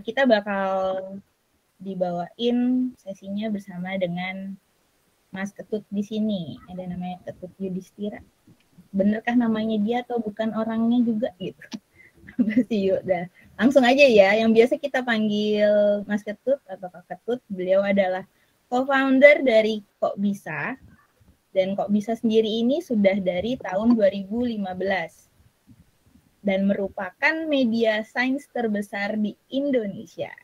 kita bakal dibawain sesinya bersama dengan Mas Ketut di sini. Ada namanya Ketut Yudhistira. Benerkah namanya dia atau bukan orangnya juga gitu? Berarti udah langsung aja ya. Yang biasa kita panggil Mas Ketut atau Kak Ketut. Beliau adalah co-founder dari Kok Bisa. Dan Kok Bisa sendiri ini sudah dari tahun 2015. Dan merupakan media sains terbesar di Indonesia.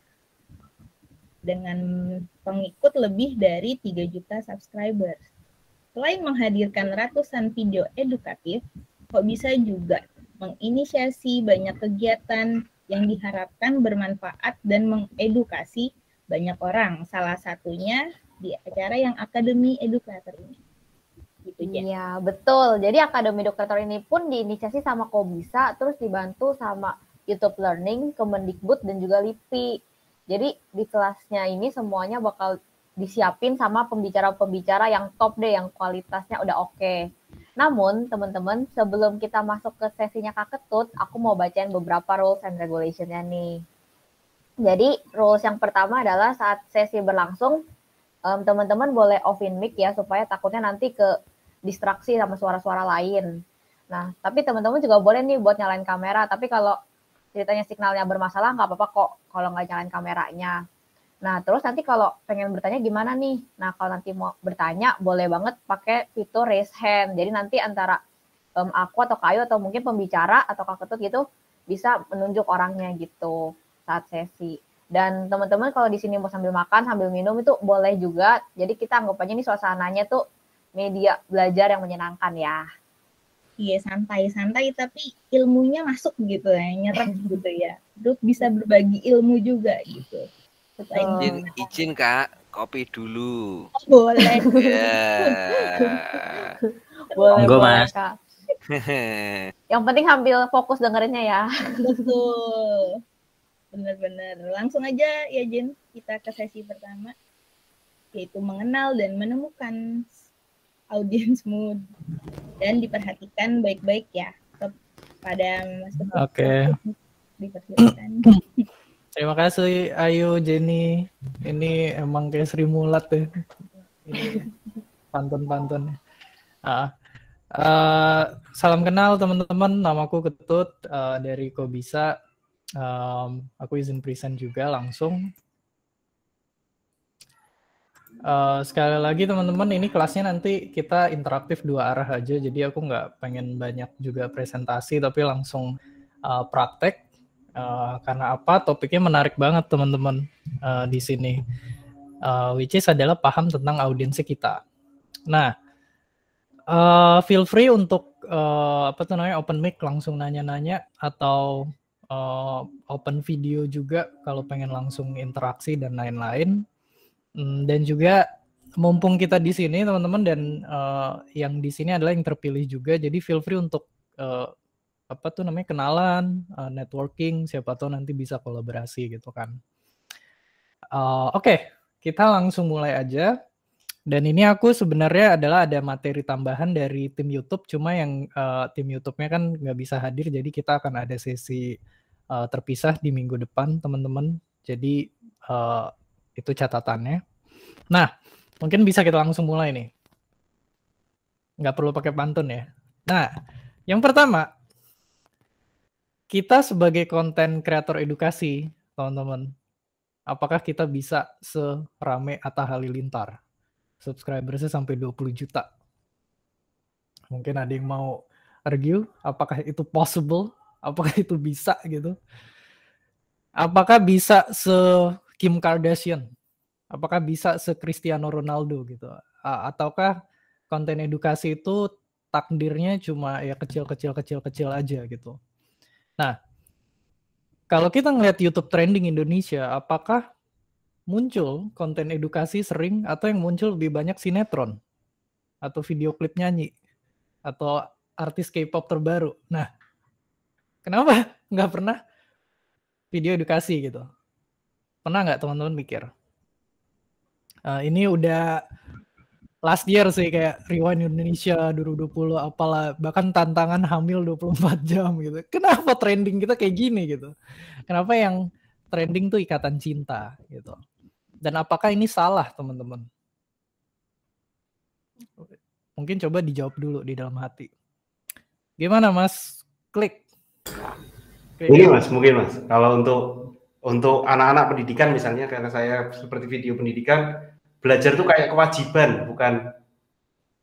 Dengan pengikut lebih dari 3 juta subscribers. Selain menghadirkan ratusan video edukatif, Kok Bisa juga menginisiasi banyak kegiatan yang diharapkan bermanfaat dan mengedukasi banyak orang. Salah satunya di acara yang Akademi Edukator ini. Gitu, Jen. Iya, betul. Jadi Akademi Edukator ini pun diinisiasi sama Kok Bisa, terus dibantu sama YouTube Learning, Kemendikbud, dan juga LIPI. Jadi di kelasnya ini semuanya bakal disiapin sama pembicara-pembicara yang top deh, yang kualitasnya udah oke. Namun teman-teman, sebelum kita masuk ke sesinya Kak Ketut, aku mau bacain beberapa rules and regulation-nya nih. Jadi rules yang pertama adalah saat sesi berlangsung, teman-teman boleh off-in mic ya, supaya takutnya nanti ke distraksi sama suara-suara lain. Nah, tapi teman-teman juga boleh nih buat nyalain kamera, tapi kalau ceritanya signalnya bermasalah, nggak apa-apa kok kalau nggak nyalain kameranya. Nah, terus nanti kalau pengen bertanya gimana nih? Nah, kalau nanti mau bertanya, boleh banget pakai fitur raise hand. Jadi nanti antara aku atau Kayu atau mungkin pembicara atau Kak Ketut gitu, bisa menunjuk orangnya gitu saat sesi. Dan teman-teman kalau di sini mau sambil makan, sambil minum itu boleh juga. Jadi kita anggap aja nih suasananya tuh media belajar yang menyenangkan ya. Iya, santai-santai tapi ilmunya masuk gitu ya, nyerap gitu ya. Terus bisa berbagi ilmu juga gitu. Izin Kak, kopi dulu. Boleh. Boleh Mas. Kak. Yang penting sambil fokus dengerinnya ya. Betul. Benar-benar. Langsung aja ya Jen, kita ke sesi pertama, yaitu mengenal dan menemukan audience mood. Dan diperhatikan baik-baik ya kepada Mas Ketut. Oke. Dipersilakan. Terima kasih Ayu, Jenny. Ini emang kayak Sri Mulat tuh. Ini pantun-pantun. Salam kenal teman-teman. Namaku Ketut dari Kok Bisa. Aku izin present juga langsung. Sekali lagi teman-teman, ini kelasnya nanti kita interaktif 2 arah aja, jadi aku nggak pengen banyak juga presentasi, tapi langsung praktek. Karena apa? Topiknya menarik banget teman-teman di sini, which is adalah paham tentang audiensi kita. Nah, feel free untuk open mic langsung nanya-nanya atau open video juga kalau pengen langsung interaksi dan lain-lain. Dan juga mumpung kita di sini teman-teman, dan yang di sini adalah yang terpilih juga, jadi feel free untuk kenalan, networking, siapa tahu nanti bisa kolaborasi gitu kan. Oke, kita langsung mulai aja. Dan ini aku sebenarnya adalah ada materi tambahan dari tim YouTube, cuma yang tim YouTube-nya kan nggak bisa hadir, jadi kita akan ada sesi terpisah di minggu depan teman-teman. Jadi itu catatannya. Nah, mungkin bisa kita langsung mulai nih. Nggak perlu pakai pantun ya. Nah, yang pertama, kita sebagai konten kreator edukasi, teman-teman, apakah kita bisa serame Atta Halilintar? Subscribersnya sampai 20 juta. Mungkin ada yang mau argue, apakah itu possible? Apakah itu bisa gitu? Apakah bisa se-Kim Kardashian? Apakah bisa se-Cristiano Ronaldo gitu? Ataukah konten edukasi itu takdirnya cuma ya kecil aja gitu? Nah, kalau kita ngeliat YouTube trending Indonesia, apakah muncul konten edukasi sering atau yang muncul lebih banyak sinetron? Atau video klip nyanyi? Atau artis K-pop terbaru? Nah, kenapa nggak pernah video edukasi gitu? Pernah nggak teman-teman mikir? Ini udah last year sih, kayak Rewind Indonesia 2020 apalah, bahkan tantangan hamil 24 jam gitu. Kenapa trending kita kayak gini gitu? Kenapa yang trending tuh ikatan cinta gitu. Dan apakah ini salah, teman-teman? Mungkin coba dijawab dulu di dalam hati. Gimana, Mas? Klik. Mungkin Mas. Kalau untuk anak-anak pendidikan misalnya, karena saya seperti video pendidikan, belajar tuh kayak kewajiban,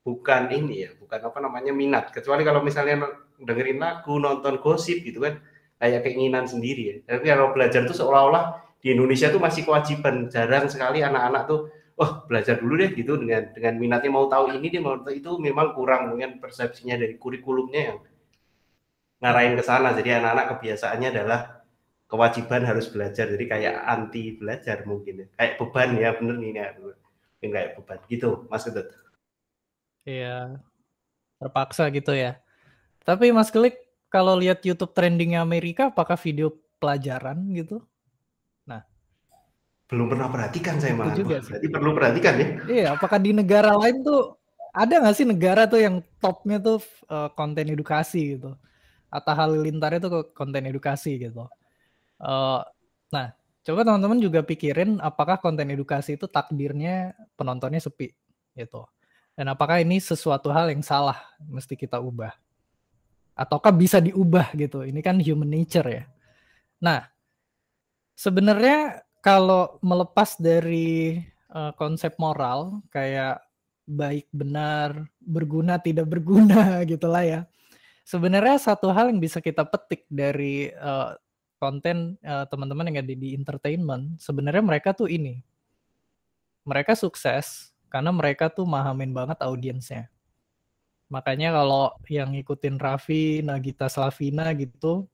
bukan ini ya, bukan apa namanya minat. Kecuali kalau misalnya dengerin lagu, nonton gosip gitu kan, kayak keinginan sendiri ya. Tapi kalau belajar tuh seolah-olah di Indonesia tuh masih kewajiban. Jarang sekali anak-anak tuh, belajar dulu deh gitu dengan minatnya, mau tahu ini dia mau tahu itu. Memang kurang mungkin persepsinya dari kurikulumnya yang ngarahin ke sana. Jadi anak-anak kebiasaannya adalah kewajiban harus belajar. Jadi kayak anti belajar mungkin ya. Kayak beban ya, bener nih ya. Mungkin kayak beban gitu, Mas Ketut. Iya, terpaksa gitu ya. Tapi Mas Klik, kalau lihat YouTube trendingnya Amerika, apakah video pelajaran gitu? Nah, belum pernah perhatikan saya malah. juga sih. Berarti perlu perhatikan ya. Iya, apakah di negara lain tuh ada nggak sih negara tuh yang topnya tuh konten edukasi gitu? Atta Halilintar itu konten edukasi gitu. Nah, coba teman-teman juga pikirin apakah konten edukasi itu takdirnya penontonnya sepi gitu. Dan apakah ini sesuatu hal yang salah mesti kita ubah? Ataukah bisa diubah gitu? Ini kan human nature ya. Nah, sebenarnya kalau melepas dari konsep moral kayak baik benar, berguna tidak berguna gitulah ya. Sebenarnya satu hal yang bisa kita petik dari konten teman-teman yang ada di entertainment, sebenarnya mereka tuh ini. Mereka sukses karena mereka tuh mahamin banget audiensnya. Makanya kalau yang ngikutin Raffi, Nagita Slavina gitu,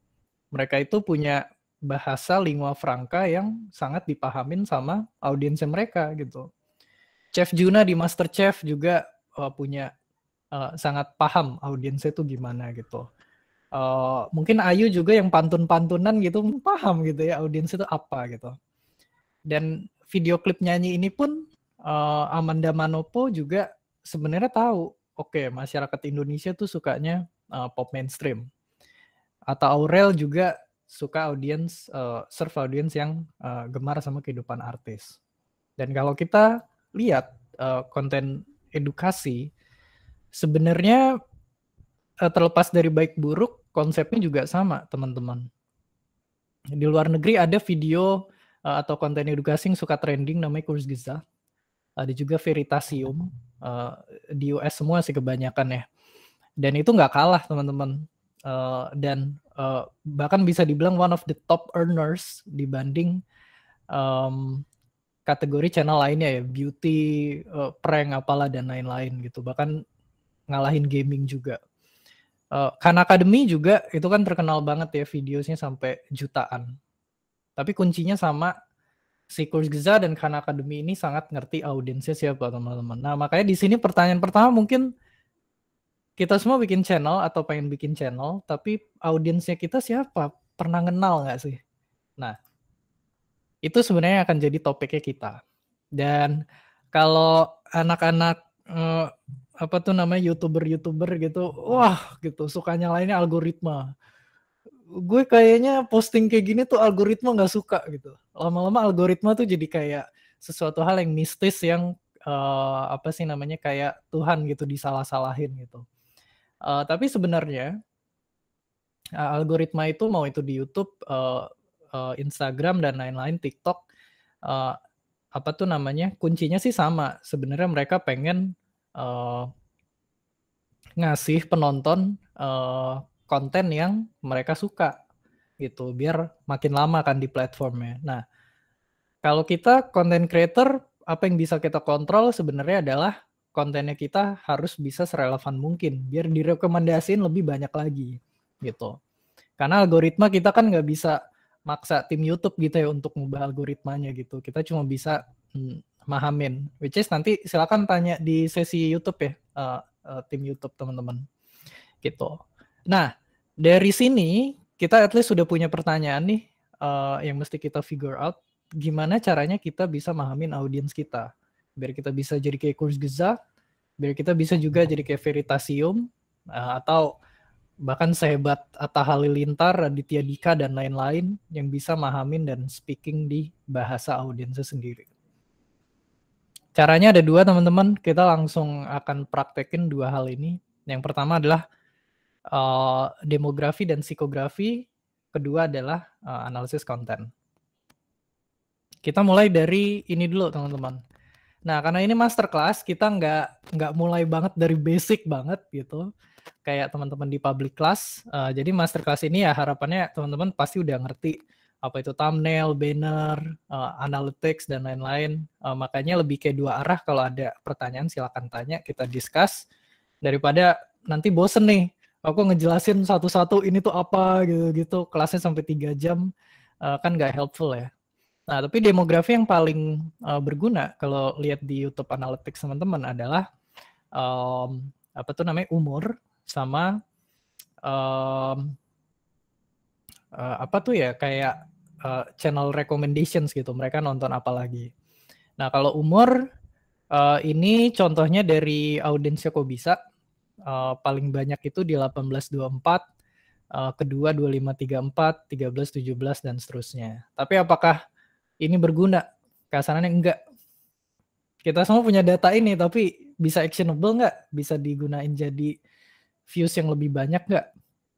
mereka itu punya bahasa lingua franca yang sangat dipahamin sama audiensnya mereka gitu. Chef Juna di MasterChef juga punya sangat paham audiensnya itu gimana gitu. Mungkin Ayu juga yang pantun-pantunan gitu paham gitu ya audiensnya itu apa gitu. Dan video klip nyanyi ini pun Amanda Manopo juga sebenarnya tahu, oke, masyarakat Indonesia tuh sukanya pop mainstream. Atau Aurel juga suka serve audience yang gemar sama kehidupan artis. Dan kalau kita lihat konten edukasi, sebenarnya terlepas dari baik buruk, konsepnya juga sama, teman-teman. Di luar negeri ada video atau konten edukasi yang suka trending namanya Kurzgesagt. Ada juga Veritasium. Di US semua sih kebanyakan ya. Dan itu nggak kalah, teman-teman. Dan bahkan bisa dibilang one of the top earners dibanding kategori channel lainnya ya, beauty, prank apalah dan lain-lain gitu. Bahkan ngalahin gaming juga. Khan Academy juga itu kan terkenal banget ya, videonya sampai jutaan. Tapi kuncinya sama, si Kurzgesagt dan Khan Academy ini sangat ngerti audiensnya siapa, teman-teman. Nah, makanya di sini pertanyaan pertama mungkin kita semua bikin channel atau pengen bikin channel, tapi audiensnya kita siapa? Pernah kenal nggak sih? Nah, itu sebenarnya akan jadi topiknya kita. Dan kalau anak-anak YouTuber gitu, wah gitu, suka nyalainnya algoritma. Gue kayaknya posting kayak gini tuh algoritma nggak suka gitu. Lama-lama algoritma tuh jadi kayak sesuatu hal yang mistis yang kayak Tuhan gitu disalah-salahin gitu. Tapi sebenarnya algoritma itu mau itu di YouTube, Instagram dan lain-lain, TikTok, kuncinya sih sama. Sebenarnya mereka pengen ngasih penonton konten yang mereka suka gitu, biar makin lama kan di platformnya. Nah, kalau kita content creator, apa yang bisa kita kontrol sebenarnya adalah kontennya kita harus bisa serelevan mungkin, biar direkomendasiin lebih banyak lagi gitu. Karena algoritma kita kan nggak bisa maksa tim YouTube gitu ya untuk ngubah algoritmanya gitu. Kita cuma bisa mahamin. Which is nanti silakan tanya di sesi YouTube ya, tim YouTube teman-teman. Gitu. Nah, dari sini kita at least sudah punya pertanyaan nih yang mesti kita figure out. Gimana caranya kita bisa mahamin audiens kita. Biar kita bisa jadi kayak Kurzgesagt, biar kita bisa juga jadi kayak Veritasium, atau bahkan sehebat Atta Halilintar, Raditya Dika, dan lain-lain yang bisa mahamin dan speaking di bahasa audiensnya sendiri. Caranya ada dua, teman-teman. Kita langsung akan praktekin dua hal ini. Yang pertama adalah demografi dan psikografi. Kedua adalah analisis konten. Kita mulai dari ini dulu, teman-teman. Nah, karena ini masterclass, kita nggak mulai banget dari basic banget gitu, kayak teman-teman di public class. Jadi masterclass ini ya harapannya teman-teman pasti udah ngerti apa itu thumbnail, banner, analytics, dan lain-lain. Makanya lebih kayak dua arah. Kalau ada pertanyaan silakan tanya, kita discuss. Daripada nanti bosen nih, aku ngejelasin satu-satu ini tuh apa gitu-gitu, kelasnya sampai 3 jam, kan nggak helpful ya. Nah, tapi demografi yang paling berguna kalau lihat di YouTube Analytics teman-teman adalah apa tuh namanya, umur sama apa tuh ya, kayak channel recommendations gitu, mereka nonton apa lagi. Nah, kalau umur ini contohnya dari audiensnya kok bisa paling banyak itu di 18-24, kedua 25-34, 13-17, dan seterusnya. Tapi apakah ini berguna? Kasarannya enggak. Kita semua punya data ini, tapi bisa actionable nggak? Bisa digunain jadi views yang lebih banyak nggak?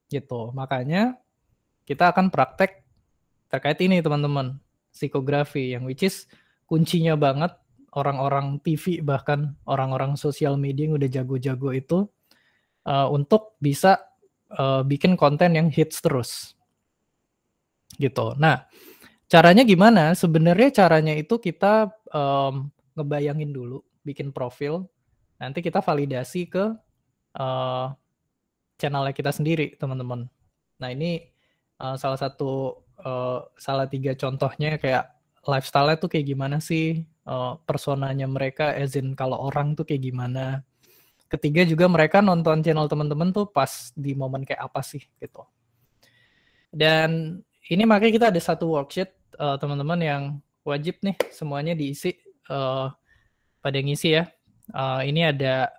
Gitu. Makanya kita akan praktek terkait ini, teman-teman. Psikografi, yang which is kuncinya banget orang-orang TV, bahkan orang-orang sosial media yang udah jago-jago itu untuk bisa bikin konten yang hits terus. Gitu. Nah, caranya gimana? Sebenarnya caranya itu kita ngebayangin dulu, bikin profil, nanti kita validasi ke channelnya kita sendiri, teman-teman. Nah, ini salah 3 contohnya, kayak lifestyle-nya tuh kayak gimana sih, personanya mereka, as in kalau orang tuh kayak gimana. Ketiga juga mereka nonton channel teman-teman tuh pas di momen kayak apa sih, gitu. Dan ini makanya kita ada satu worksheet, teman-teman, yang wajib nih semuanya diisi, pada ngisi ya. Ini ada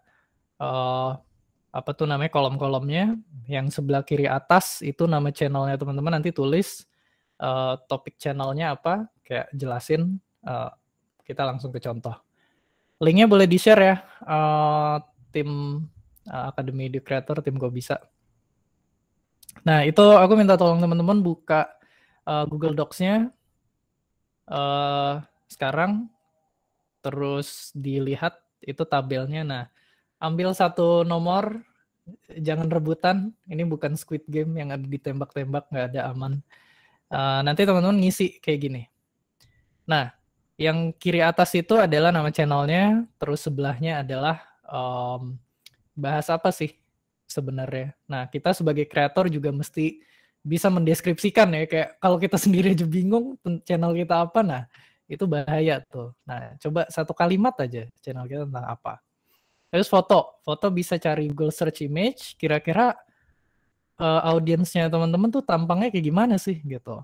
apa tuh namanya, kolom-kolomnya. Yang sebelah kiri atas itu nama channelnya teman-teman, nanti tulis topik channelnya apa, kayak jelasin. Kita langsung ke contoh. Linknya boleh di-share ya, tim Akademi Edu Creator, tim Kok Bisa. Nah, itu aku minta tolong teman-teman buka Google Docs-nya sekarang, terus dilihat itu tabelnya. Nah, ambil satu nomor, jangan rebutan, ini bukan Squid Game yang ada ditembak-tembak, nggak ada, aman. Nanti teman-teman ngisi kayak gini. Nah, yang kiri atas itu adalah nama channelnya, terus sebelahnya adalah bahas apa sih sebenarnya. Nah, kita sebagai kreator juga mesti bisa mendeskripsikan ya, kayak kalau kita sendiri aja bingung channel kita apa, nah itu bahaya tuh. Nah, coba satu kalimat aja channel kita tentang apa. Terus foto bisa cari Google search image, kira-kira audiensnya teman-teman tuh tampangnya kayak gimana sih gitu.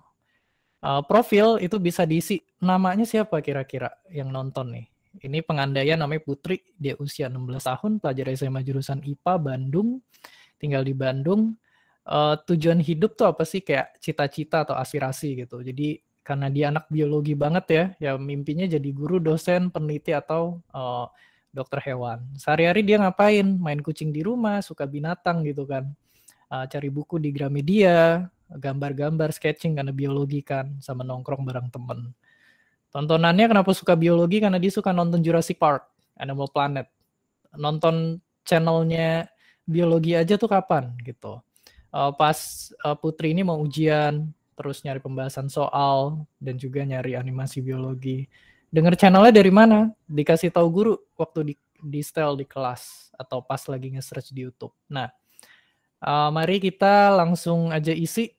Profil itu bisa diisi namanya siapa kira-kira yang nonton nih. Ini pengandaian namanya Putri, dia usia 16 tahun, pelajar SMA jurusan IPA, Bandung, tinggal di Bandung. Tujuan hidup tuh apa sih, kayak cita-cita atau aspirasi gitu. Jadi karena dia anak biologi banget ya mimpinya jadi guru, dosen, peneliti, atau dokter hewan. Sehari-hari dia ngapain? Main kucing di rumah, suka binatang gitu kan. Cari buku di Gramedia, gambar-gambar, sketching karena biologi kan, sama nongkrong bareng temen. Tontonannya kenapa suka biologi? Karena dia suka nonton Jurassic Park, Animal Planet. Nonton channelnya biologi aja tuh kapan gitu. Pas Putri ini mau ujian, terus nyari pembahasan soal, dan juga nyari animasi biologi. Dengar channelnya dari mana? Dikasih tahu guru waktu di setel di kelas, atau pas lagi nge-search di YouTube. Nah, mari kita langsung aja isi.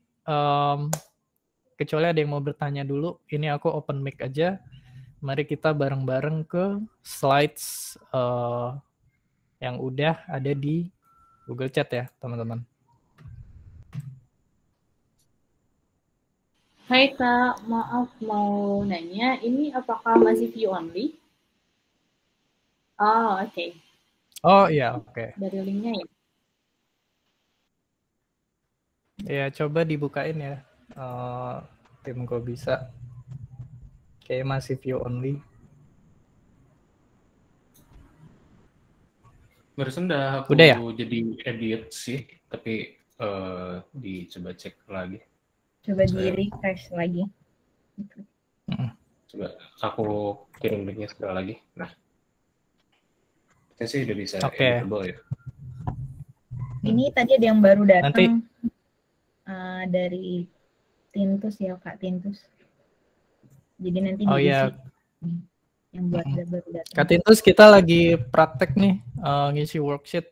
Kecuali ada yang mau bertanya dulu, ini aku open mic aja. Mari kita bareng-bareng ke slides yang udah ada di Google Chat ya, teman-teman. Hai Kak, maaf mau nanya, ini apakah masih view only? Oh, oke. Oh iya, oke. Dari linknya ya? Ya coba dibukain ya. Tim kok bisa. Kayak masih view only. Barusan aku Udah ya? jadi edit sih, tapi dicoba cek lagi. Coba di refresh lagi. Coba aku kirim linknya sekali lagi. Nah, saya sih udah bisa editable ya. Ini tadi ada yang baru datang. Nanti dari Tintus ya, Kak Tintus. Jadi nanti Oh diisi ya, yang buat baru datang. Kak Tintus kita lagi praktek nih ngisi worksheet.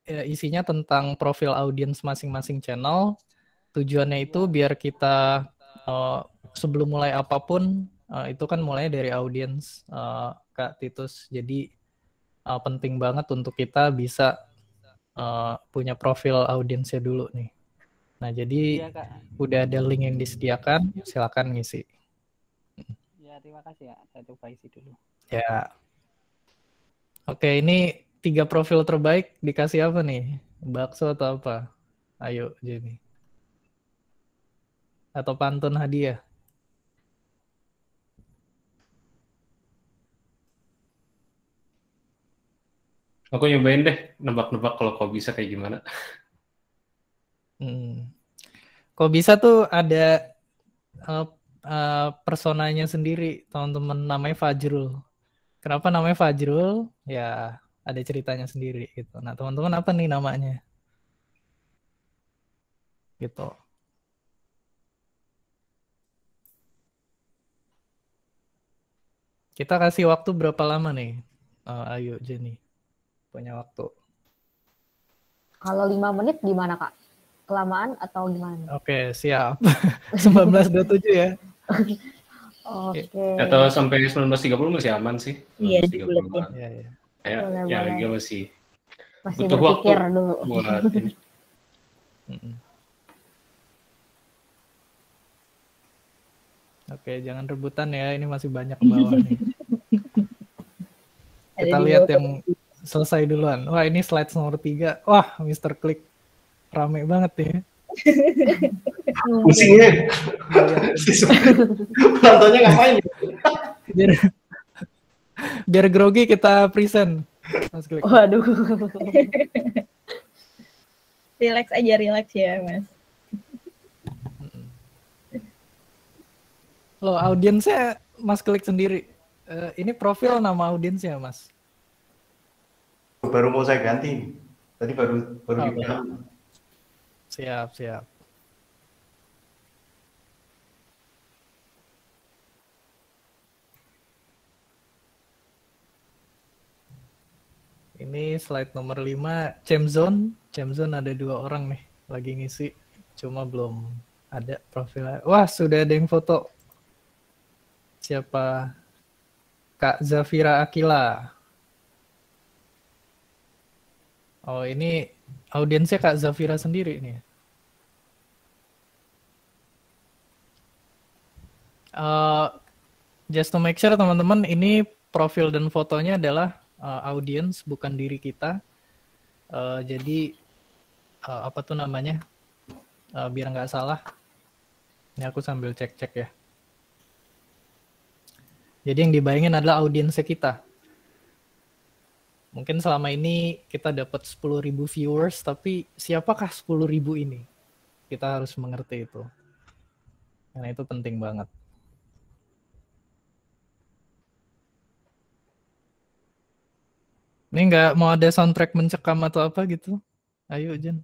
Ya, isinya tentang profil audiens masing-masing channel. Tujuannya itu biar kita sebelum mulai apapun itu kan mulai dari audiens Kak Titus. Jadi penting banget untuk kita bisa punya profil audiensnya dulu nih. Nah jadi udah ada link yang disediakan, silakan ngisi. Ya terima kasih ya, saya coba isi dulu. Ya. Oke, ini 3 profil terbaik dikasih apa nih? Bakso atau apa? Ayo, Jenny. Atau pantun hadiah? Aku nyobain deh, nebak-nebak kalau kau bisa kayak gimana. Kok bisa tuh ada personanya sendiri, teman-teman, namanya Fajrul. Kenapa namanya Fajrul? Ya, ada ceritanya sendiri gitu. Nah, teman-teman apa nih namanya? Gitu. Kita kasih waktu berapa lama nih? Ayo, Jenny. Punya waktu. Kalau 5 menit gimana, Kak? Kelamaan atau gimana? Oke, siap. 19.27 ya. Oke. Atau sampai 19.30 masih aman sih. Iya, 19.30-an. Iya. Ya, lagi masih butuh berpikir waktu dulu. Buat ini. Oke, jangan rebutan ya. Ini masih banyak ke bawah nih. Kita lihat yang selesai duluan. Wah, ini slide nomor 3. Wah, Mr. Click. Rame banget ya. Pusing ya. Penontonnya ngapain? Biar grogi kita present. Mas Click. Waduh. Relax aja, relax ya, Mas. Loh, audiensnya Mas Klik sendiri. Ini profil nama audiensnya, Mas. Baru mau saya ganti. Tadi baru dibilang. Siap. Ini slide nomor 5, Chamzone. Chamzone ada 2 orang nih lagi ngisi. Cuma belum ada profilnya. Wah, sudah ada yang foto. Siapa? Kak Zafira Akila. Oh, ini audiensnya Kak Zafira sendiri nih. Just to make sure teman-teman, ini profil dan fotonya adalah audience, bukan diri kita. Jadi apa tuh namanya? Biar nggak salah. Ini aku sambil cek-cek ya. Jadi yang dibayangin adalah audiensnya kita. Mungkin selama ini kita dapat 10.000 viewers, tapi siapakah 10.000 ini? Kita harus mengerti itu. Karena itu penting banget. Ini nggak mau ada soundtrack mencekam atau apa gitu? Ayo, Jen.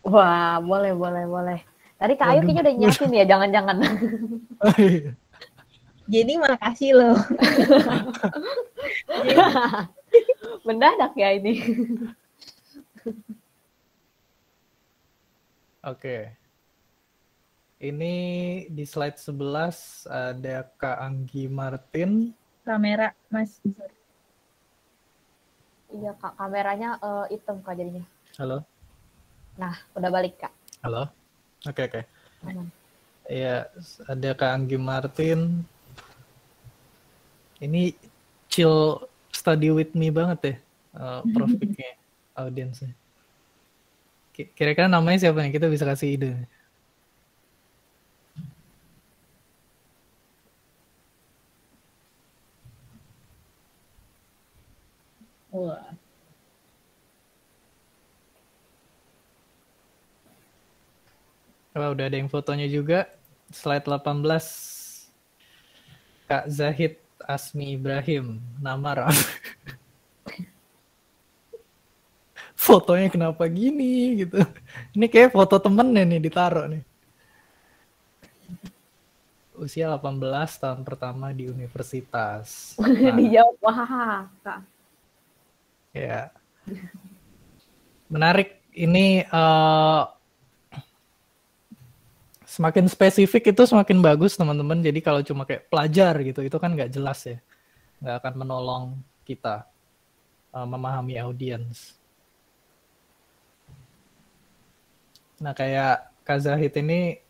Wah, boleh. Tadi Kak Ayu kayaknya udah nyiapin ya, jangan-jangan. Oh, iya. Jadi makasih loh. Mendadak ya ini. Oke. Ini di slide 11 ada Kak Anggi Martin. Kamera, Mas. Iya, Kak. Kameranya hitam, Kak, jadinya. Halo. Nah, udah balik, Kak. Halo. Oke. Aman. Iya, ada Kak Anggi Martin. Ini chill study with me banget ya, Prof Pick-nya, audiensnya. Kira-kira namanya siapa nih? Kita bisa kasih ide. Wah. Wah, udah ada yang fotonya juga. Slide 18. Kak Zahid Asmi Ibrahim. Nama Ram. Fotonya kenapa gini gitu. Ini kayak foto temennya nih ditaruh nih. Usia 18 tahun pertama di universitas. Nah, Dijawab, wah, Kak. ya. Menarik. Ini semakin spesifik itu semakin bagus teman-teman. Jadi kalau cuma kayak pelajar gitu, itu kan nggak jelas ya. Nggak akan menolong kita memahami audiens. Nah kayak Kak Zahid ini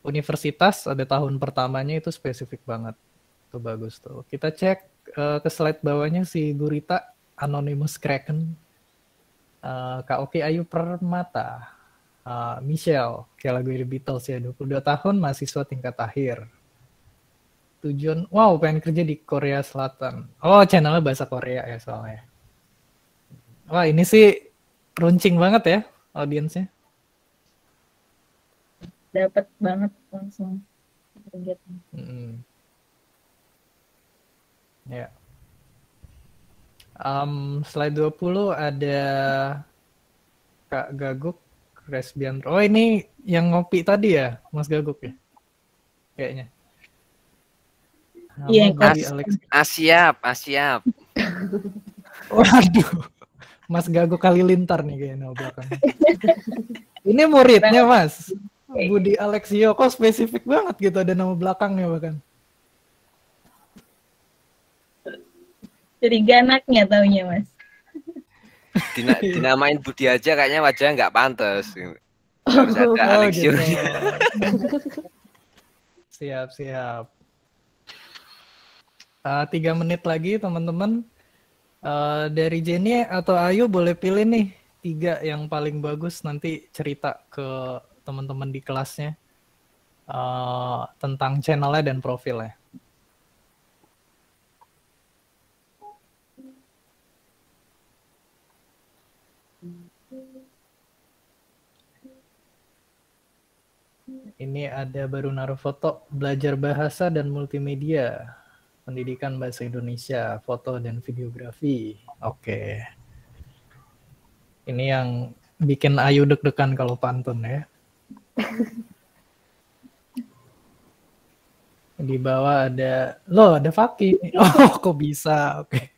universitas ada tahun pertamanya itu spesifik banget. Itu bagus tuh. Kita cek ke slide bawahnya si Gurita Anonymous Kraken. Kak Oki Ayu Permata. Michelle, kayak lagu The Beatles ya, 22 tahun, mahasiswa tingkat akhir. Tujuan, wow, pengen kerja di Korea Selatan. Oh, channelnya bahasa Korea ya soalnya. Wah, ini sih runcing banget ya audiensnya. Dapat banget langsung. Ya. Slide 20 ada Kak Gaguk Resbian. Oh, ini yang ngopi tadi ya, Mas Gaguk ya? Kayaknya. Iya, Siap. Waduh. Mas Gaguk Halilintar nih kayaknya belakang. Ini muridnya, Mas. Budi Alexio, kok spesifik banget gitu ada nama belakangnya bahkan. Curiga anaknya taunya, Mas. Dinamain Budi aja kayaknya wajahnya nggak pantas. Harus ada Alexio. Gitu. Siap. 3 menit lagi teman-teman. Dari Jenny atau Ayu boleh pilih nih 3 yang paling bagus, nanti cerita ke teman-teman di kelasnya tentang channelnya dan profilnya. Ini ada baru naruh foto belajar bahasa dan multimedia, pendidikan bahasa Indonesia, foto dan videografi. Oke. Ini yang bikin Ayu deg-degan kalau pantun ya. Di bawah ada, ada Fakih. Oh, kok bisa? Oke.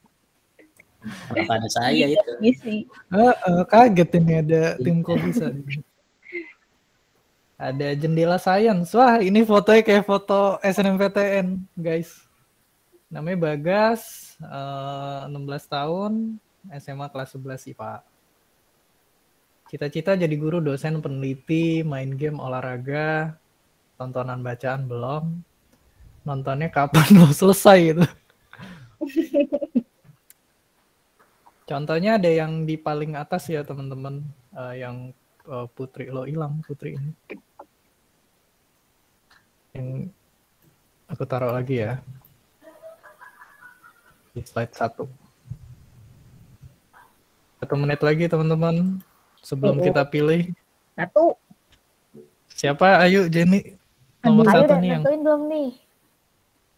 Kenapa ada saya itu? Kaget ini ada tim kok bisa. Ada jendela science. Wah, ini fotonya kayak foto SNMPTN, guys. Namanya Bagas, 16 tahun, SMA kelas 11 IPA. Cita-cita jadi guru, dosen, peneliti, main game, olahraga, tontonan bacaan belum. Nontonnya kapan lo selesai gitu. Contohnya ada yang di paling atas ya teman-teman, yang Putri lo hilang, Putri ini. Yang aku taruh lagi ya. Di slide 1. 1 menit lagi teman-teman sebelum kita pilih. 1. Siapa? Ayo Jenny. Nomor 1 nih yang. Nentuin belum nih?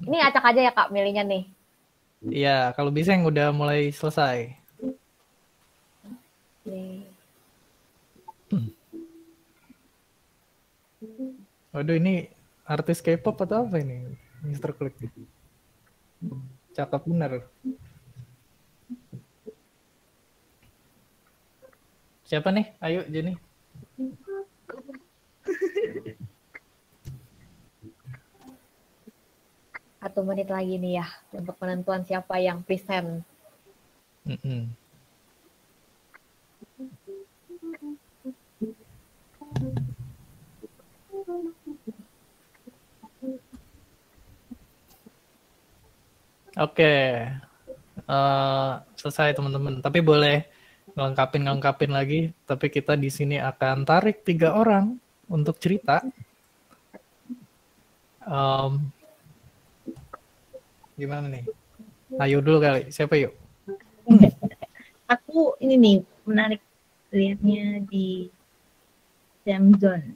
Ini acak aja ya Kak milihnya nih. Iya, kalau bisa yang udah mulai selesai. Waduh, ini artis K-pop atau apa ini? Mr. Click. Cakep bener. Siapa nih? Ayo, Jenny. Satu menit lagi nih ya untuk penentuan siapa yang present. Oke. Selesai teman-teman. Tapi boleh ngelengkapin lagi, tapi kita di sini akan tarik 3 orang untuk cerita. Gimana nih? Ayo dulu kali, siapa yuk? Aku ini nih menarik lihatnya di Jamzon.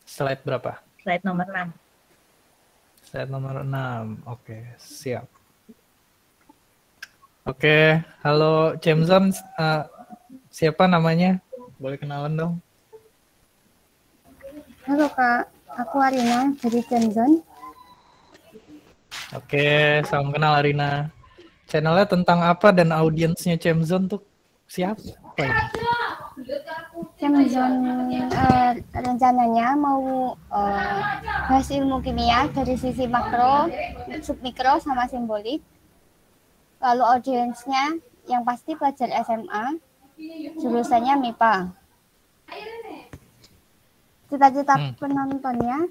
Slide berapa? Slide nomor 6. Slide nomor 6, oke, siap. Oke, halo Jamzon, siapa namanya? Boleh kenalan dong? Halo Kak, aku Arina dari Jamzon. Oke, salam kenal Arina. Channelnya tentang apa dan audiensnya Jamzon tuh siapa? Jamzon rencananya mau bahas ilmu kimia dari sisi makro, submikro, sama simbolik. Lalu audiensnya yang pasti pelajar SMA, jurusannya MIPA. Cita-cita penontonnya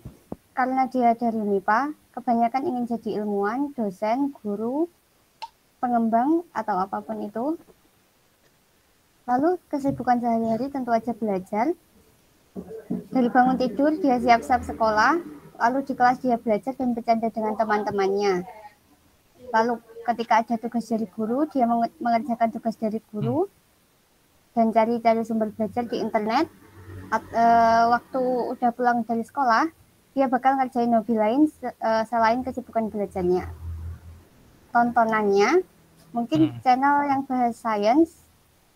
karena dia dari MIPA, kebanyakan ingin jadi ilmuwan, dosen, guru, pengembang, atau apapun itu. Lalu kesibukan sehari-hari tentu aja belajar. Dari bangun tidur dia siap-siap sekolah, lalu di kelas dia belajar dan bercanda dengan teman-temannya. Lalu ketika ada tugas dari guru, dia mengerjakan tugas dari guru dan cari-cari sumber belajar di internet. Waktu udah pulang dari sekolah, dia bakal ngerjain hobi lain selain kesibukan belajarnya. Tontonannya mungkin channel yang bahas science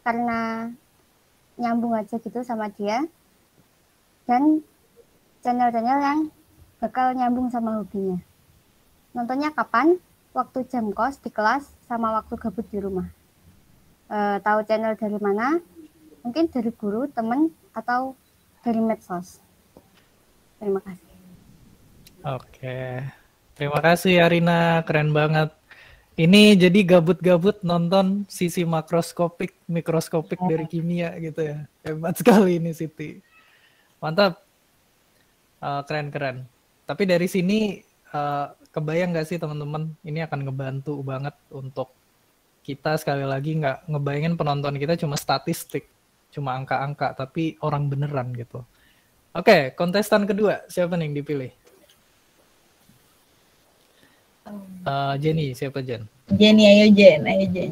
karena nyambung aja gitu sama dia, dan channel-channel yang bakal nyambung sama hobinya. Nontonnya kapan? Waktu jam kos di kelas sama waktu gabut di rumah. Tahu channel dari mana? Mungkin dari guru, teman, atau dari medsos. Terima kasih. Oke, terima kasih Arina, keren banget. Ini jadi gabut-gabut nonton sisi makroskopik, mikroskopik dari kimia gitu ya. Hebat sekali ini Siti. Mantap. Keren-keren. Tapi dari sini kebayang nggak sih teman-teman, ini akan ngebantu banget untuk kita sekali lagi nggak ngebayangin penonton kita cuma statistik, cuma angka-angka, tapi orang beneran gitu. Oke, kontestan kedua, siapa nih yang dipilih? Jenny, siapa Jen? Jenny, ayo Jen,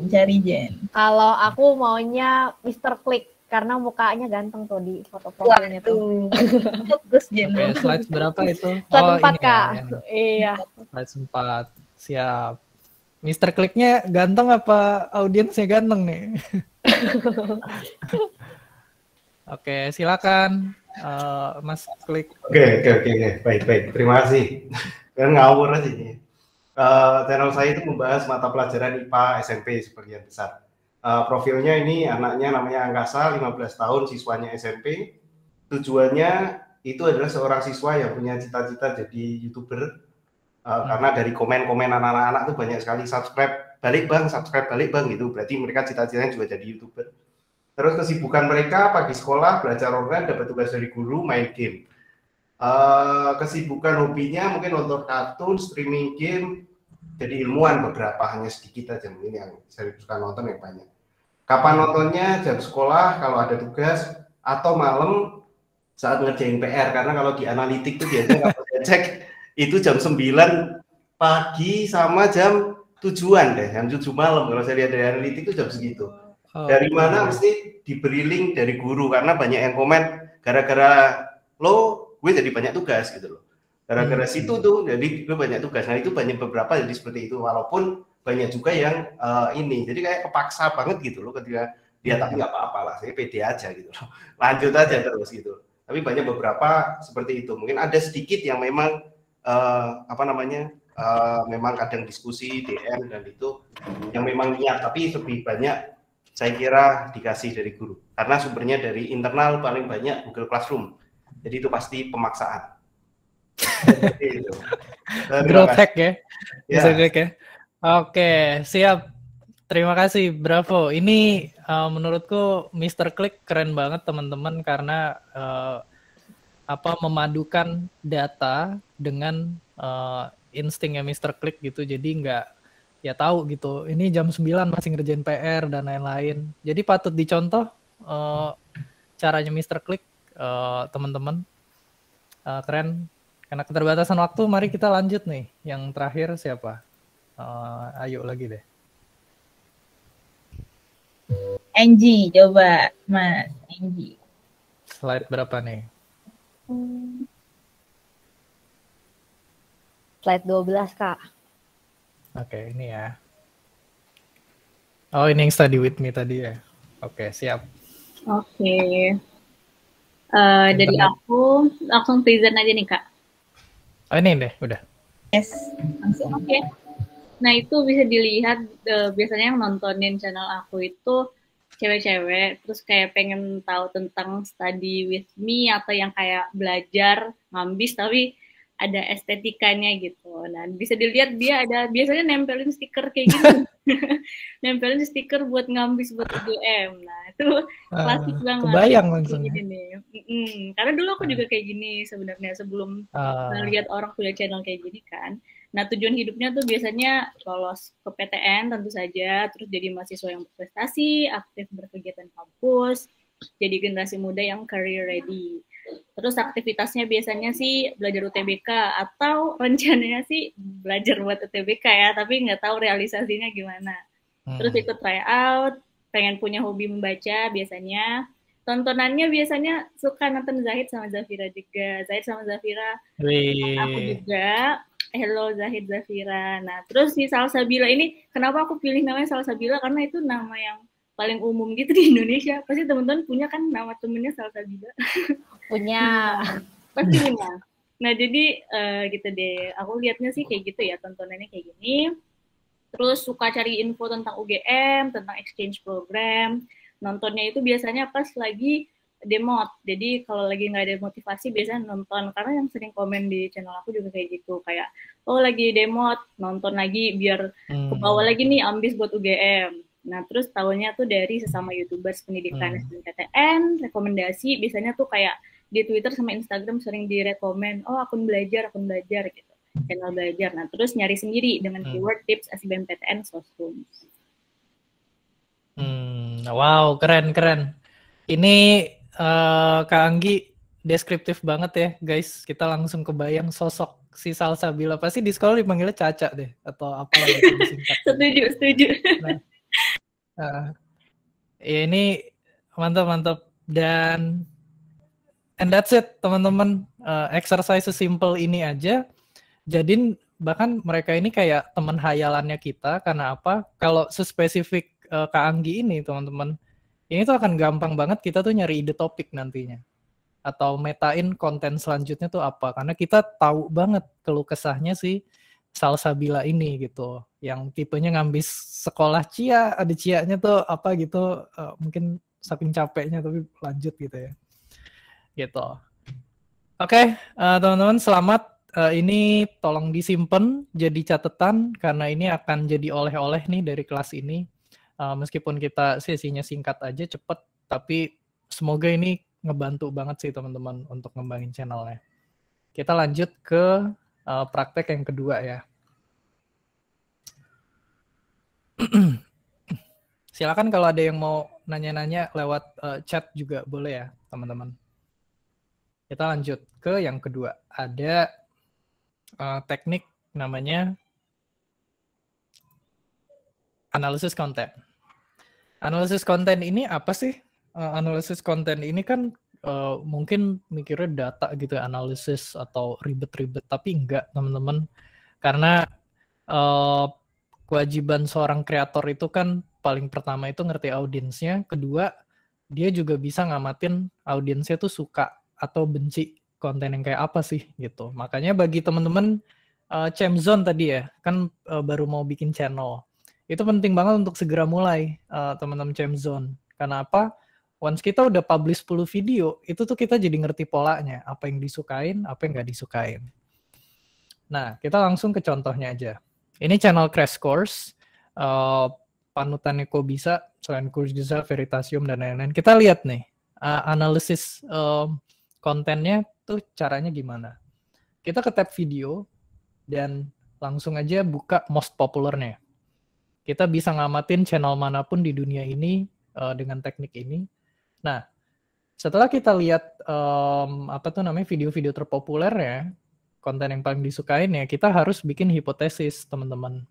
cari Jen. Kalau aku maunya Mr. Click karena mukanya ganteng tuh di foto profilnya tuh. Fokus Jen. Oke, slide berapa itu? Slide 4 Kak. Ya. Iya. Slide 4, siap. Mr. Click-nya ganteng apa audiensnya ganteng nih? Oke, silakan Mas Click. Oke. Baik. Terima kasih. Kan ngawur aja ini. Channel saya itu membahas mata pelajaran IPA SMP sebagian besar. Profilnya ini anaknya namanya Angkasa, 15 tahun, siswanya SMP. Tujuannya itu adalah seorang siswa yang punya cita-cita jadi YouTuber. Karena dari komen-komen anak-anak itu banyak sekali subscribe balik bang gitu. Berarti mereka cita-citanya juga jadi YouTuber. Terus kesibukan mereka pagi sekolah, belajar online, dapat tugas dari guru, main game. Kesibukan hobinya mungkin nonton kartun, streaming game, jadi ilmuwan beberapa, hanya sedikit aja mungkin yang saya suka nonton yang banyak. Kapan nontonnya? Jam sekolah kalau ada tugas, atau malam saat ngerjain PR, karena kalau di analitik itu biasanya kalau saya cek itu jam 9 pagi sama jam 7-an deh, jam 7 malam kalau saya lihat dari analitik itu jam segitu. Dari mana? Mesti diberi link dari guru, karena banyak yang komen gara-gara lo gue jadi banyak tugas gitu loh. Gara-gara situ tuh jadi gue banyak tugas. Nah itu banyak beberapa jadi seperti itu, walaupun banyak juga yang ini jadi kayak kepaksa banget gitu loh ketika dia, tapi nggak apa-apa lah, saya pede aja gitu loh, lanjut aja terus gitu. Tapi banyak beberapa seperti itu. Mungkin ada sedikit yang memang memang kadang diskusi DM dan itu yang memang niat, tapi lebih banyak saya kira dikasih dari guru, karena sumbernya dari internal paling banyak Google Classroom. Jadi itu pasti pemaksaan. Growth hack ya. Oke, siap. Terima kasih, bravo. Ini menurutku Mr. Click keren banget teman-teman, karena memadukan data dengan instingnya Mr. Click gitu. Jadi nggak ya tahu gitu. Ini jam 9 masih ngerjain PR dan lain-lain. Jadi patut dicontoh caranya Mr. Click, teman-teman. Keren. Karena keterbatasan waktu, mari kita lanjut nih. Yang terakhir siapa? Ayo lagi deh. Angie, coba Mas Angie. Slide berapa nih? Slide 12, Kak. Oke, ini ya. Oh, ini yang study with me tadi ya. Oke, siap. Oke. Dari aku langsung present aja nih, Kak. Oh, ini deh, udah. Yes, langsung. Oke. Nah, itu bisa dilihat biasanya yang nontonin channel aku itu cewek-cewek, terus kayak pengen tahu tentang study with me atau yang kayak belajar ngambis tapi ada estetikanya gitu. Nah, bisa dilihat dia ada biasanya nempelin stiker kayak gitu. Nempelin stiker buat ngambis buat UGM. Nah, itu klasik banget. Kebayang langsung. Karena dulu aku juga kayak gini sebenarnya sebelum lihat orang punya channel kayak gini kan. Nah, tujuan hidupnya tuh biasanya lolos ke PTN tentu saja, terus jadi mahasiswa yang berprestasi, aktif berkegiatan kampus, jadi generasi muda yang career ready. Terus aktivitasnya biasanya sih belajar UTBK atau rencananya sih belajar buat UTBK ya, tapi nggak tahu realisasinya gimana. Terus ikut tryout, pengen punya hobi membaca biasanya. Tontonannya biasanya suka nonton Zahid sama Zafira juga. Zahid sama Zafira, aku juga. Hello Zahid Zafira. Nah, terus si Salsabila ini, kenapa aku pilih namanya Salsabila? Karena itu nama yang paling umum gitu di Indonesia. Pasti teman-teman punya kan nama temennya Salsabila? Punya. Pasti punya. Nah, jadi gitu deh. Aku lihatnya sih kayak gitu ya, tontonannya kayak gini. Terus suka cari info tentang UGM, tentang exchange program. Nontonnya itu biasanya pas lagi demot. Jadi kalau lagi nggak ada motivasi biasanya nonton. Karena yang sering komen di channel aku juga kayak gitu. Kayak, oh lagi demot, nonton lagi biar kebawa lagi nih ambis buat UGM. Nah terus tahunya tuh dari sesama YouTubers pendidikan SNMPTN, rekomendasi biasanya tuh kayak di Twitter sama Instagram sering direkomen, oh akun belajar gitu. Channel belajar. Nah terus nyari sendiri dengan keyword tips SBMPTN Sosroom. Wow, keren. Ini Kak Anggi deskriptif banget ya, guys. Kita langsung kebayang sosok si Salsabila. Pasti di sekolah dipanggilnya Caca deh, atau apa gitu disingkat. Setuju. Nah, ya ini mantap. Dan and that's it, teman-teman. Exercise sesimpel ini aja. Jadi bahkan mereka ini kayak teman hayalannya kita. Karena apa? Kalau sespesifik Kak Anggi ini, teman-teman, ini tuh akan gampang banget kita tuh nyari ide topik nantinya. Atau metain konten selanjutnya tuh apa. Karena kita tahu banget keluh kesahnya si Salsabila ini gitu. Yang tipenya ngambis sekolah Cia, ada Cianya tuh apa gitu. Mungkin saking capeknya tapi lanjut gitu ya. Gitu. Oke, teman-teman selamat. Ini tolong disimpan jadi catatan. Karena ini akan jadi oleh-oleh nih dari kelas ini. Meskipun kita sesinya singkat aja, cepet, tapi semoga ini ngebantu banget sih teman-teman untuk ngembangin channelnya. Kita lanjut ke praktek yang kedua ya. Silakan kalau ada yang mau nanya-nanya lewat chat juga boleh ya teman-teman. Kita lanjut ke yang kedua. Ada teknik namanya analisis konten. Analisis konten ini apa sih? Analisis konten ini kan mungkin mikirnya data gitu ya, analisis atau ribet-ribet, tapi enggak teman-teman. Karena kewajiban seorang kreator itu kan paling pertama itu ngerti audiensnya, kedua dia juga bisa ngamatin audiensnya tuh suka atau benci konten yang kayak apa sih gitu. Makanya bagi teman-teman Chamzone tadi ya, kan baru mau bikin channel. Itu penting banget untuk segera mulai teman-teman Chamzone. Karena apa? Once kita udah publish 10 video, itu tuh kita jadi ngerti polanya. Apa yang disukain, apa yang nggak disukain. Nah, kita langsung ke contohnya aja. Ini channel Crash Course. Panutannya kok bisa, selain Coursera, Veritasium, dan lain-lain. Kita lihat nih, analisis kontennya tuh caranya gimana. Kita ke tab video, dan langsung aja buka most popularnya. Kita bisa ngamatin channel manapun di dunia ini dengan teknik ini. Nah, setelah kita lihat video-video terpopuler ya, konten yang paling disukain ya, kita harus bikin hipotesis, teman-teman.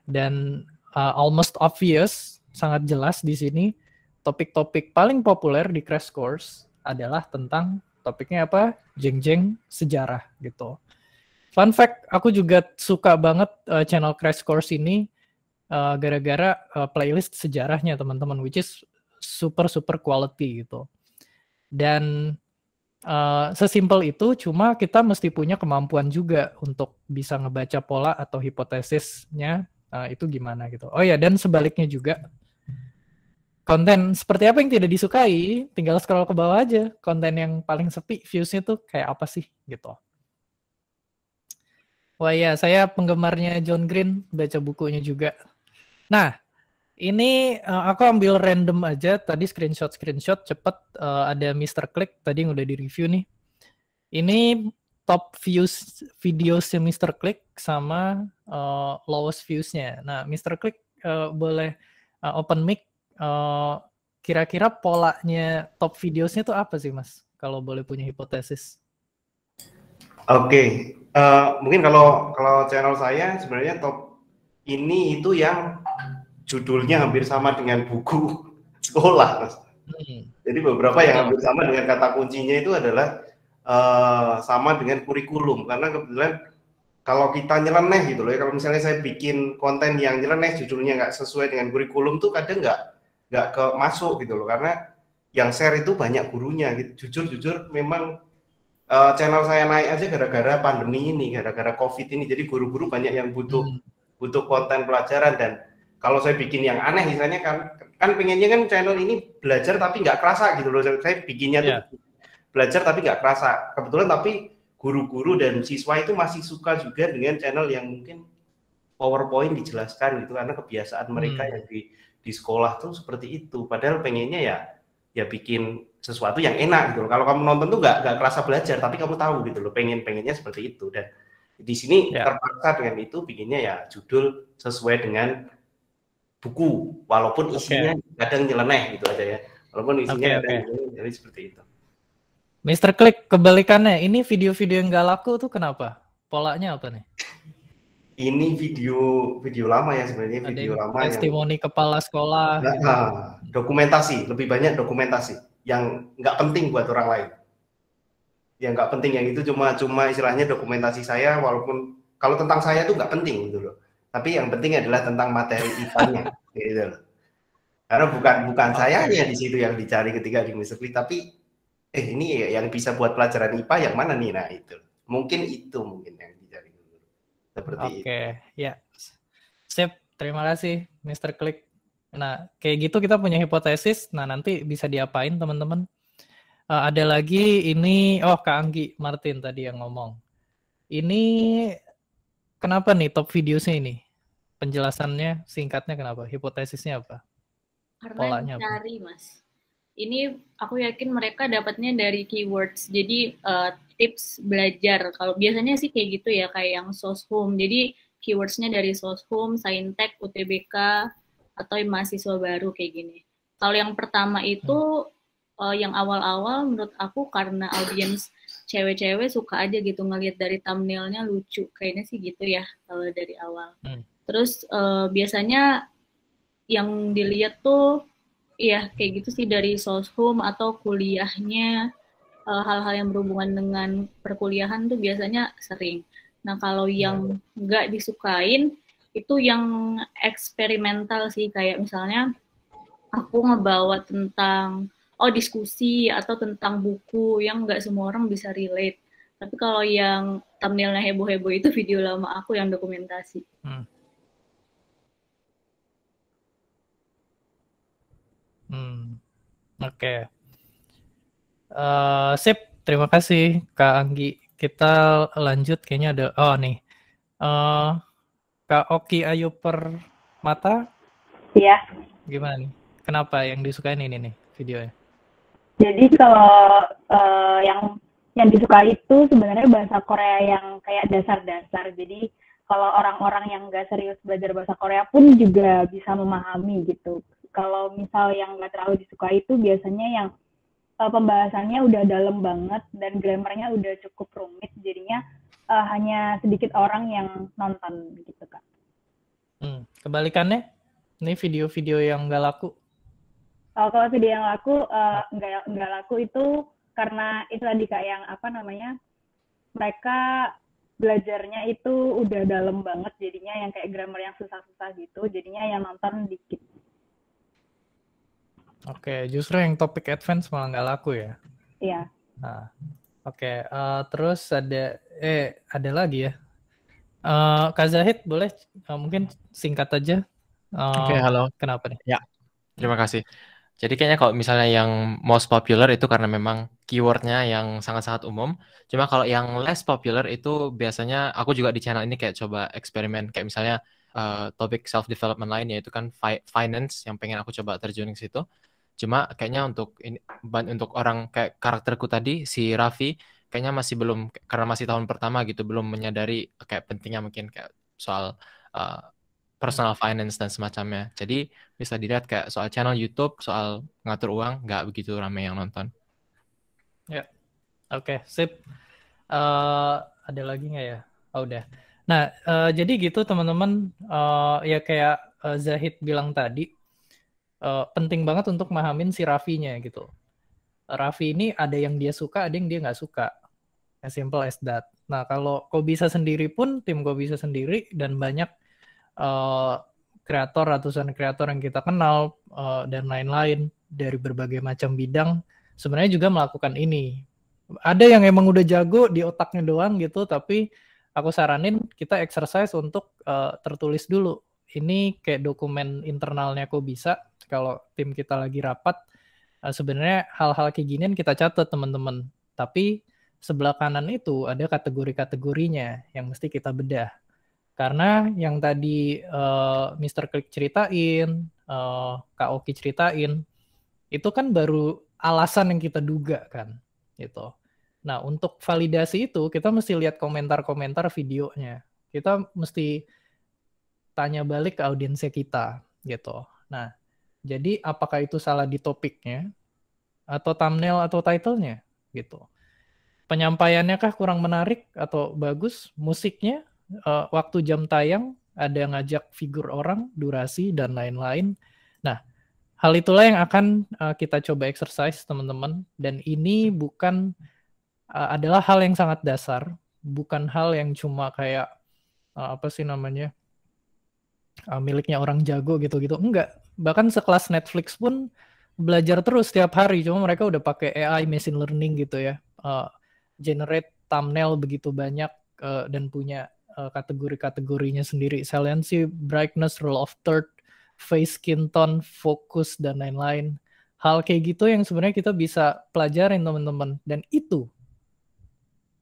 Dan almost obvious, sangat jelas di sini, topik-topik paling populer di Crash Course adalah tentang topiknya apa? Jeng-jeng sejarah gitu. Fun fact, aku juga suka banget channel Crash Course ini gara-gara playlist sejarahnya, teman-teman, which is super quality gitu. Dan sesimpel itu, cuma kita mesti punya kemampuan juga untuk bisa ngebaca pola atau hipotesisnya itu gimana gitu. Oh ya, dan sebaliknya juga, konten seperti apa yang tidak disukai, tinggal scroll ke bawah aja. Konten yang paling sepi views-nya tuh kayak apa sih gitu. Wah ya, saya penggemarnya John Green, baca bukunya juga. Nah, ini aku ambil random aja, tadi screenshot cepet, ada Mr. Click tadi yang udah di-review nih. Ini top views videosnya Mr. Click sama lowest views-nya. Nah, Mr. Click boleh open mic, kira-kira polanya top videosnya tuh apa sih, Mas? Kalau boleh punya hipotesis. Oke, mungkin kalau channel saya sebenarnya top ini itu yang judulnya hampir sama dengan buku sekolah, Mas. Jadi beberapa yang hampir sama dengan kata kuncinya itu adalah sama dengan kurikulum, karena kebetulan kalau kita nyeleneh gitu loh ya, kalau misalnya saya bikin konten yang nyeleneh judulnya nggak sesuai dengan kurikulum tuh kadang nggak masuk gitu loh, karena yang share itu banyak gurunya gitu. Jujur memang channel saya naik aja gara-gara pandemi ini, gara-gara COVID ini, jadi guru-guru banyak yang butuh konten pelajaran. Dan kalau saya bikin yang aneh misalnya kan pengennya kan channel ini belajar tapi nggak kerasa gitu loh, saya bikinnya tuh belajar tapi nggak kerasa. Kebetulan tapi guru-guru dan siswa itu masih suka juga dengan channel yang mungkin PowerPoint dijelaskan gitu, karena kebiasaan mereka yang di sekolah tuh seperti itu. Padahal pengennya ya bikin sesuatu yang enak gitu loh. Kalau kamu nonton tuh nggak kerasa belajar, tapi kamu tahu gitu loh, pengennya seperti itu. Dan di sini terpaksa dengan itu bikinnya ya judul sesuai dengan buku, walaupun isinya kadang nyeleneh gitu aja ya. Walaupun isinya jadi seperti itu. Mr. Click, kebalikannya, ini video-video yang nggak laku tuh kenapa? Polanya apa nih? Ini video lama ya sebenarnya, video lama testimoni kepala sekolah. Dokumentasi, lebih banyak dokumentasi yang nggak penting buat orang lain. Yang nggak penting, yang itu cuma istilahnya dokumentasi saya, walaupun kalau tentang saya tuh nggak penting gitu loh. Tapi yang penting adalah tentang materi IPA-nya, gitu loh. Karena bukan saya di situ yang dicari ketika di Mr. Click, tapi ini yang bisa buat pelajaran IPA yang mana nih? Nah itu mungkin yang dicari dulu. Seperti itu. Oke, ya. Sip, terima kasih Mr. Click. Nah, kayak gitu kita punya hipotesis. Nah, nanti bisa diapain teman-teman? Ada lagi ini, Kak Anggi Martin tadi yang ngomong. Ini kenapa nih top videosnya ini? Penjelasannya singkatnya kenapa? Hipotesisnya apa? Karena polanya cari, Mas. Ini aku yakin mereka dapatnya dari keywords. Jadi tips belajar. Kalau biasanya sih kayak gitu ya, kayak yang Soshum. Jadi keywordsnya dari Soshum, Saintek, UTBK, atau mahasiswa baru kayak gini. Kalau yang pertama itu yang awal-awal menurut aku karena audiens cewek-cewek suka aja gitu ngelihat dari thumbnailnya lucu. Kayaknya sih gitu ya kalau dari awal. Terus biasanya yang dilihat tuh ya kayak gitu sih dari Soshum atau kuliahnya, hal-hal yang berhubungan dengan perkuliahan tuh biasanya sering. Nah kalau yang nggak disukain itu yang eksperimental sih, kayak misalnya aku ngebawa tentang diskusi atau tentang buku yang nggak semua orang bisa relate. Tapi kalau yang thumbnailnya heboh-heboh itu video lama aku yang dokumentasi. Oke. Sip, terima kasih Kak Anggi. Kita lanjut, kayaknya ada nih. Kak Oki Ayu Permata. Iya. Gimana nih? Kenapa yang disukain ini nih videonya? Jadi kalau yang disukai itu sebenarnya bahasa Korea yang kayak dasar-dasar. Jadi kalau orang-orang yang nggak serius belajar bahasa Korea pun juga bisa memahami gitu. Kalau misal yang nggak terlalu disukai itu biasanya yang pembahasannya udah dalam banget dan grammarnya udah cukup rumit, jadinya hanya sedikit orang yang nonton gitu Kak. Kebalikannya, ini video-video yang nggak laku. Kalau video yang laku nggak laku itu karena itu tadi Kak yang apa namanya, mereka belajarnya itu udah dalam banget, jadinya yang kayak grammar yang susah-susah gitu, jadinya yang nonton dikit. Oke, justru yang topik advance malah nggak laku ya? Iya. Nah, oke. Terus ada lagi ya. Kak Zahid boleh mungkin singkat aja. Oke, halo. Kenapa nih? Ya, terima kasih. Jadi kayaknya kalau misalnya yang most popular itu karena memang keywordnya yang sangat-sangat umum. Cuma kalau yang less popular itu biasanya aku juga di channel ini kayak coba eksperimen. Kayak misalnya topik self-development lain yaitu kan finance yang pengen aku coba terjun ke situ. Cuma kayaknya untuk orang kayak karakterku tadi, si Raffi, kayaknya masih belum, karena masih tahun pertama gitu, belum menyadari kayak pentingnya mungkin kayak soal personal finance dan semacamnya. Jadi bisa dilihat kayak soal channel YouTube, soal ngatur uang, nggak begitu ramai yang nonton. Ya, oke, sip. Ada lagi nggak ya? Oh, udah. Nah, jadi gitu teman-teman, ya kayak Zahid bilang tadi, penting banget untuk memahamin si Raffi-nya gitu. Raffi ini ada yang dia suka, ada yang dia nggak suka. As simple as that. Nah, kalau Kobisa sendiri pun, tim Kobisa sendiri, dan banyak kreator, ratusan kreator yang kita kenal, dan lain-lain dari berbagai macam bidang, sebenarnya juga melakukan ini. Ada yang emang udah jago di otaknya doang gitu, tapi aku saranin kita exercise untuk tertulis dulu. Ini kayak dokumen internalnya Kobisa. Kalau tim kita lagi rapat, sebenarnya hal-hal kayak ginian kita catat teman-teman. Tapi sebelah kanan itu ada kategori-kategorinya yang mesti kita bedah. Karena yang tadi Mr. Klik ceritain, Kak Oki ceritain, itu kan baru alasan yang kita duga kan, gitu. Nah, untuk validasi itu kita mesti lihat komentar-komentar videonya. Kita mesti tanya balik ke audiensnya kita, gitu. Nah, jadi apakah itu salah di topiknya, atau thumbnail atau title-nya, gitu. Penyampaiannya kah kurang menarik atau bagus, musiknya, waktu jam tayang, ada ngajak figur orang, durasi, dan lain-lain. Nah, hal itulah yang akan kita coba exercise, teman-teman. Dan ini bukan adalah hal yang sangat dasar, bukan hal yang cuma kayak apa sih namanya, miliknya orang jago gitu-gitu. Enggak. Bahkan sekelas Netflix pun belajar terus setiap hari. Cuma mereka udah pakai AI, machine learning gitu ya. Generate thumbnail begitu banyak dan punya kategori-kategorinya sendiri. Saliency, brightness, rule of third, face, skin tone, fokus, dan lain-lain. Hal kayak gitu yang sebenarnya kita bisa pelajarin teman-teman. Dan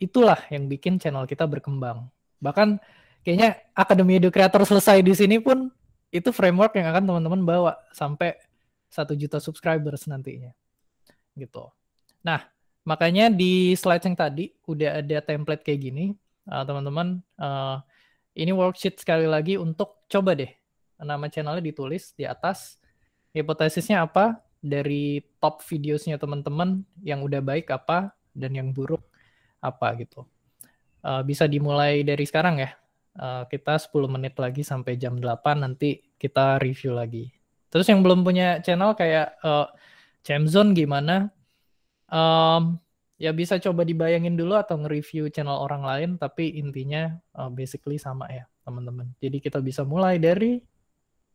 itulah yang bikin channel kita berkembang. Bahkan kayaknya Akademi Edu Creator selesai di sini pun itu framework yang akan teman-teman bawa sampai 1 juta subscribers nantinya. Gitu. Nah, makanya di slide yang tadi udah ada template kayak gini. Teman-teman, ini worksheet sekali lagi untuk coba deh. Nama channelnya ditulis di atas. Hipotesisnya apa? Dari top videosnya teman-teman yang udah baik apa dan yang buruk apa gitu. Bisa dimulai dari sekarang ya. Kita 10 menit lagi sampai jam 8 nanti kita review lagi. Terus yang belum punya channel kayak Chamzone gimana? Ya bisa coba dibayangin dulu atau nge-review channel orang lain, tapi intinya basically sama ya teman-teman. Jadi kita bisa mulai dari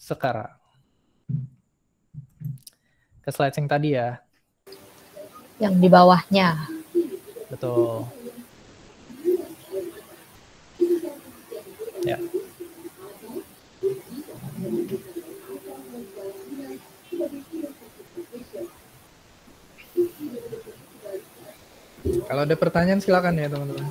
sekarang. Ke slide yang tadi ya. Yang di bawahnya. Betul. Ya. Kalau ada pertanyaan silakan ya teman-teman.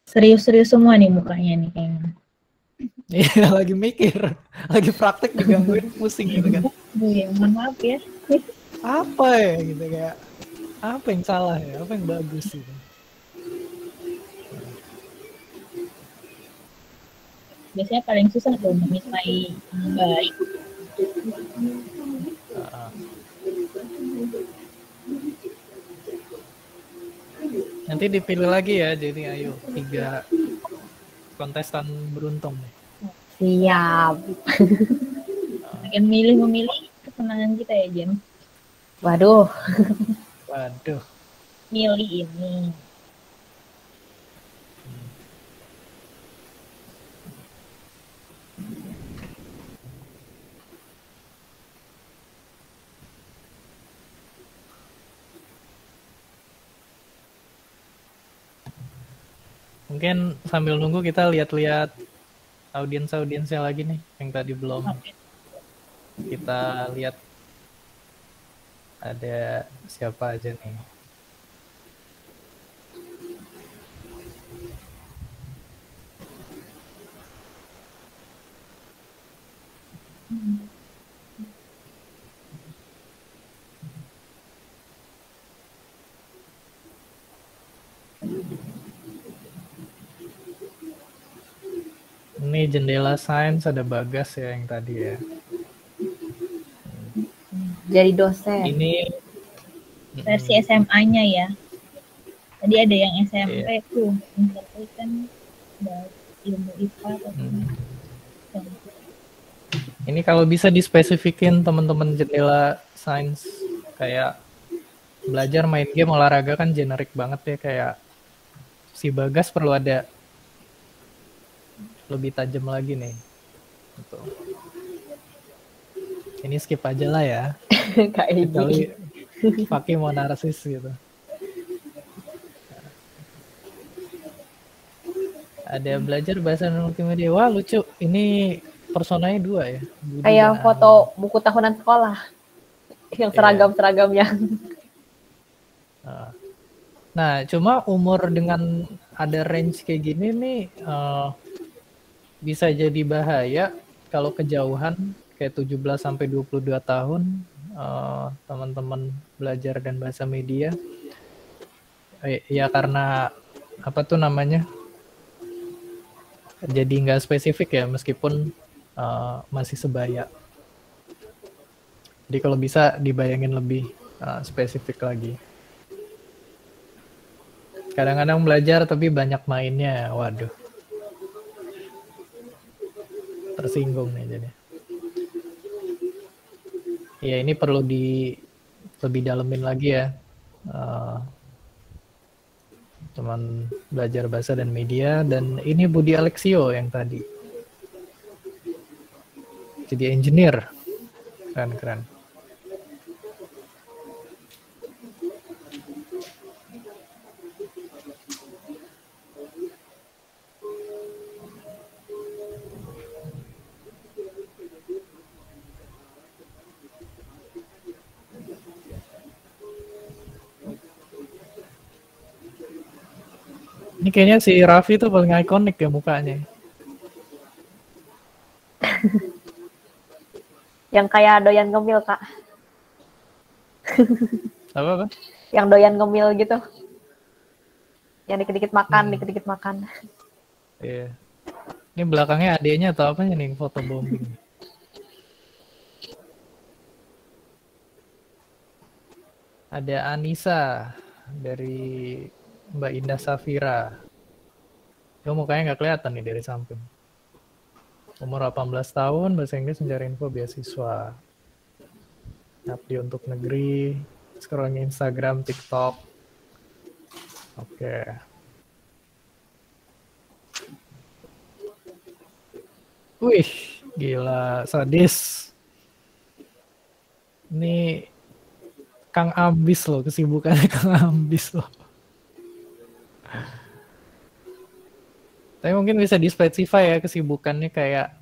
Serius-serius semua nih mukanya nih kayaknya. Iya, lagi mikir, lagi praktek digangguin pusing gitu kan. Iya, mohon maaf ya. Apa ya gitu kayak apa yang salah ya, apa yang bagus gitu. Biasanya paling susah tuh memisai yang baik. Nanti dipilih lagi ya, jadi ayo 3 kontestan beruntung nih. Siap. Makin memilih kesenangan kita ya, Jen. Waduh. Waduh. Milih ini. Mungkin sambil nunggu kita lihat-lihat audiensnya lagi nih yang tadi belum kita lihat ada siapa aja nih. Ini jendela sains ada Bagas ya yang tadi ya. Jadi dosen. Ini versi SMA-nya ya. Tadi ada yang SMP tuh, SMP kan ilmu IPA atau Ini kalau bisa dispesifikin teman-teman jendela sains kayak belajar main game olahraga kan generik banget ya, kayak si Bagas perlu ada lebih tajam lagi nih. Gitu. Ini skip aja lah ya. Kali pakai mau narsis gitu. Ada belajar bahasa multimedia. Wah lucu. Ini personanya 2 ya. Budi kayak foto buku tahunan sekolah. Yang seragam-seragam yang. Nah, cuma umur dengan ada range kayak gini nih bisa jadi bahaya kalau kejauhan kayak 17 sampai 22 tahun teman-teman belajar dan bahasa media. Ya karena apa tuh namanya? Jadi nggak spesifik ya meskipun masih sebaya. Jadi kalau bisa dibayangin lebih spesifik lagi. Kadang-kadang belajar tapi banyak mainnya, waduh. Tersinggung nih jadi. Ya ini perlu lebih dalemin lagi ya. Teman belajar bahasa dan media, dan ini Budi Alexio yang tadi. Jadi engineer. Keren. Ini kayaknya si Raffi tuh paling ikonik ya mukanya. Yang kayak doyan ngemil, Kak. Apa? Yang doyan ngemil gitu. Yang dikit-dikit makan, dikit-dikit makan. Iya. Ini belakangnya adiknya atau apanya nih foto bombing. Ada Anissa dari Mbak Indah Safira. Dia mukanya nggak kelihatan nih dari samping. Umur 18 tahun, bahasa Inggris, mencari info beasiswa. Ngabdi untuk negeri, scrolling Instagram, TikTok. Oke. Wih, gila, sadis. Ini Kang Ambis loh, kesibukannya Kang Ambis loh. Tapi mungkin bisa dispesify ya kesibukannya, kayak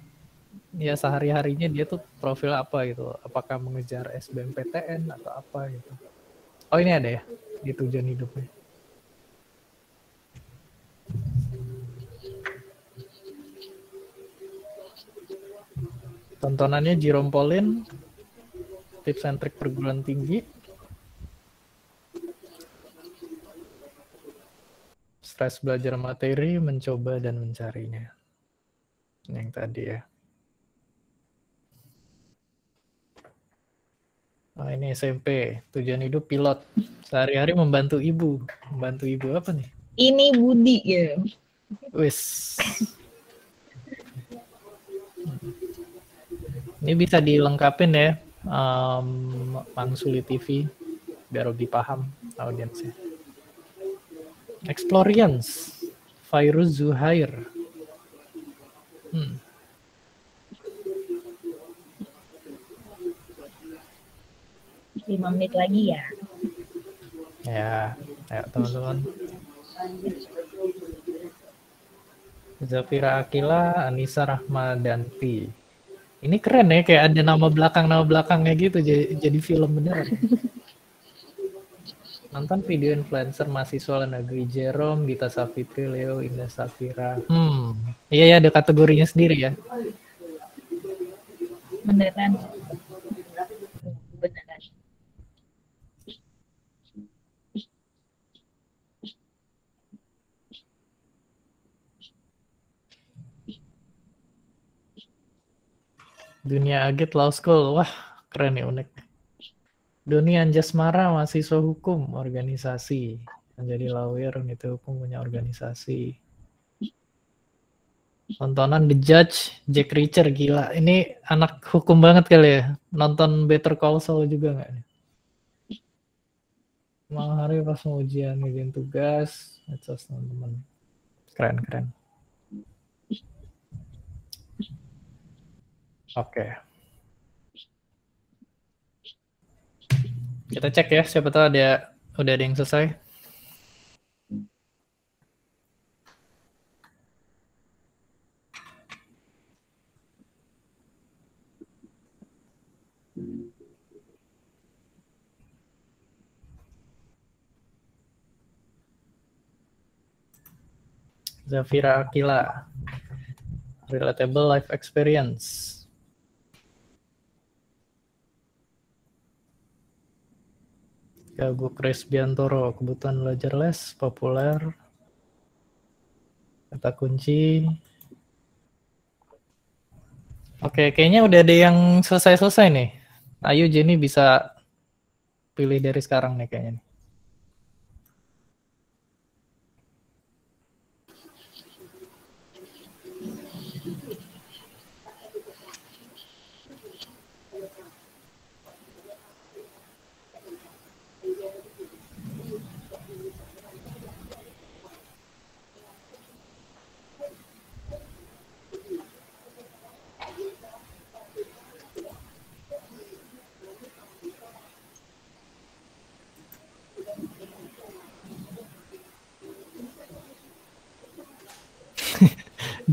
ya sehari-harinya dia tuh profil apa gitu. Apakah mengejar SBMPTN atau apa gitu. Oh ini ada ya, di tujuan hidupnya. Tontonannya Jerome Pauline, tips and trik perguruan tinggi, stres belajar materi, mencoba dan mencarinya. Yang tadi ya. Oh, ini SMP, tujuan hidup pilot. Sehari-hari membantu ibu. Membantu ibu apa nih? Ini Budi ya. Wis. Ini bisa dilengkapin ya, Mangsuli TV, biar lebih paham audiensnya. Explorians, Fairuz Zuhair. 5 menit lagi ya. Ya, ayo teman-teman. Zafira Akila, Anissa Rahmadanti. Ini keren ya, kayak ada nama belakangnya gitu, jadi film beneran. Nonton video influencer mahasiswa luar negeri, Jerome, Gita Savitri, Leo, Indah Safira. Iya ya, ada kategorinya sendiri ya. Beneran. Dunia Agit Law School, wah keren ya, unik. Doni Anjasmara, mahasiswa hukum, organisasi. Menjadi lawyer, itu hukum punya organisasi. Tontonan The Judge, Jack Reacher, gila. Ini anak hukum banget kali ya. Nonton Better Call Saul juga nggak? Malam hari pas mau ujian, ngerjain tugas. Medsos teman-teman. Keren. Oke. Kita cek ya, siapa tahu udah ada yang selesai. Zafira Akila, relatable life experience. Gago Chris Biantoro, kebutuhan belajar les, populer, kata kunci. Oke, kayaknya udah ada yang selesai nih. Ayo Jenny bisa pilih dari sekarang nih kayaknya.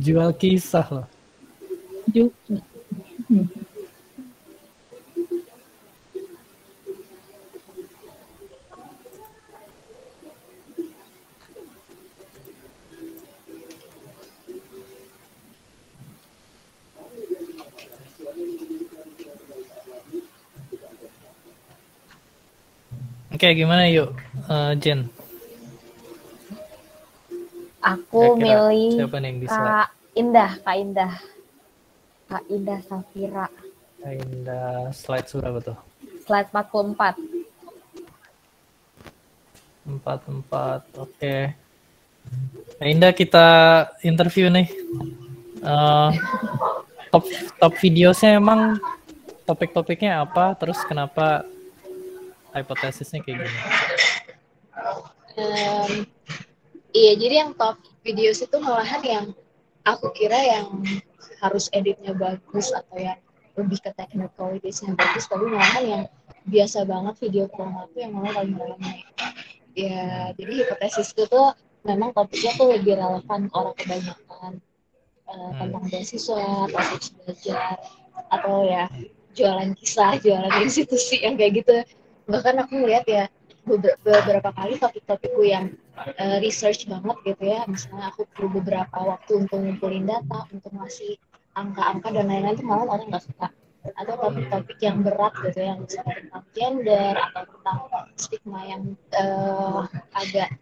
Jual kisah loh. Oke, gimana yuk, Jen? Aku milih siapa nih yang bisa? Kak Indah Safira. Kak Indah, slide berapa tuh? Slide 44. 44, oke. Kak Indah, kita interview nih. Top videosnya emang topik-topiknya apa? Terus kenapa hipotesisnya kayak gini? Iya, jadi yang top videos itu malahan yang aku kira yang harus editnya bagus atau yang lebih ke technicalities-nya bagus, tapi malahan yang biasa banget video promo itu yang malah paling ramai. Ya, jadi hipotesisku tuh memang topiknya tuh lebih relevan orang kebanyakan tentang beasiswa, atau tips belajar, atau ya jualan kisah, jualan institusi yang kayak gitu. Bahkan aku ngeliat ya beberapa kali topik-topikku yang research banget gitu ya, misalnya aku perlu beberapa waktu untuk ngumpulin data, untuk ngasih angka-angka dan lain-lain itu malah orang nggak suka. Atau topik-topik yang berat gitu, yang tentang gender atau tentang stigma yang agak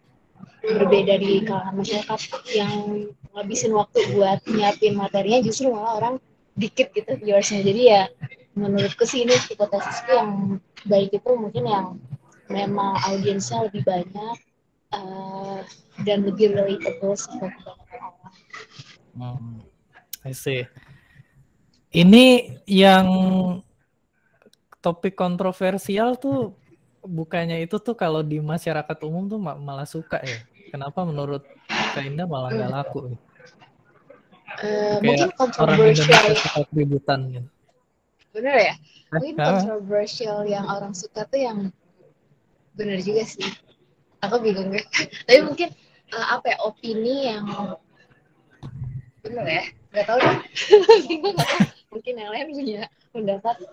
berbeda di kalangan masyarakat, yang ngabisin waktu buat nyiapin materinya justru malah orang dikit gitu viewersnya. Jadi ya menurutku sih ini hipotesisku yang baik itu mungkin yang memang audiensnya lebih banyak dan lebih relatable sih bagi banyak orang. I see. Ini yang topik kontroversial tuh bukannya itu tuh kalau di masyarakat umum tuh malah suka ya? Kenapa menurut Kak Indah malah nggak laku? Mungkin kontroversial. Gitu. Bener ya? Mungkin kontroversial yang orang suka tuh yang bener juga sih. Aku bingung ya. Tapi mungkin apa ya, opini yang bener ya? Gak tau deh. Bingung gak tau. Mungkin yang lain punya pendapat.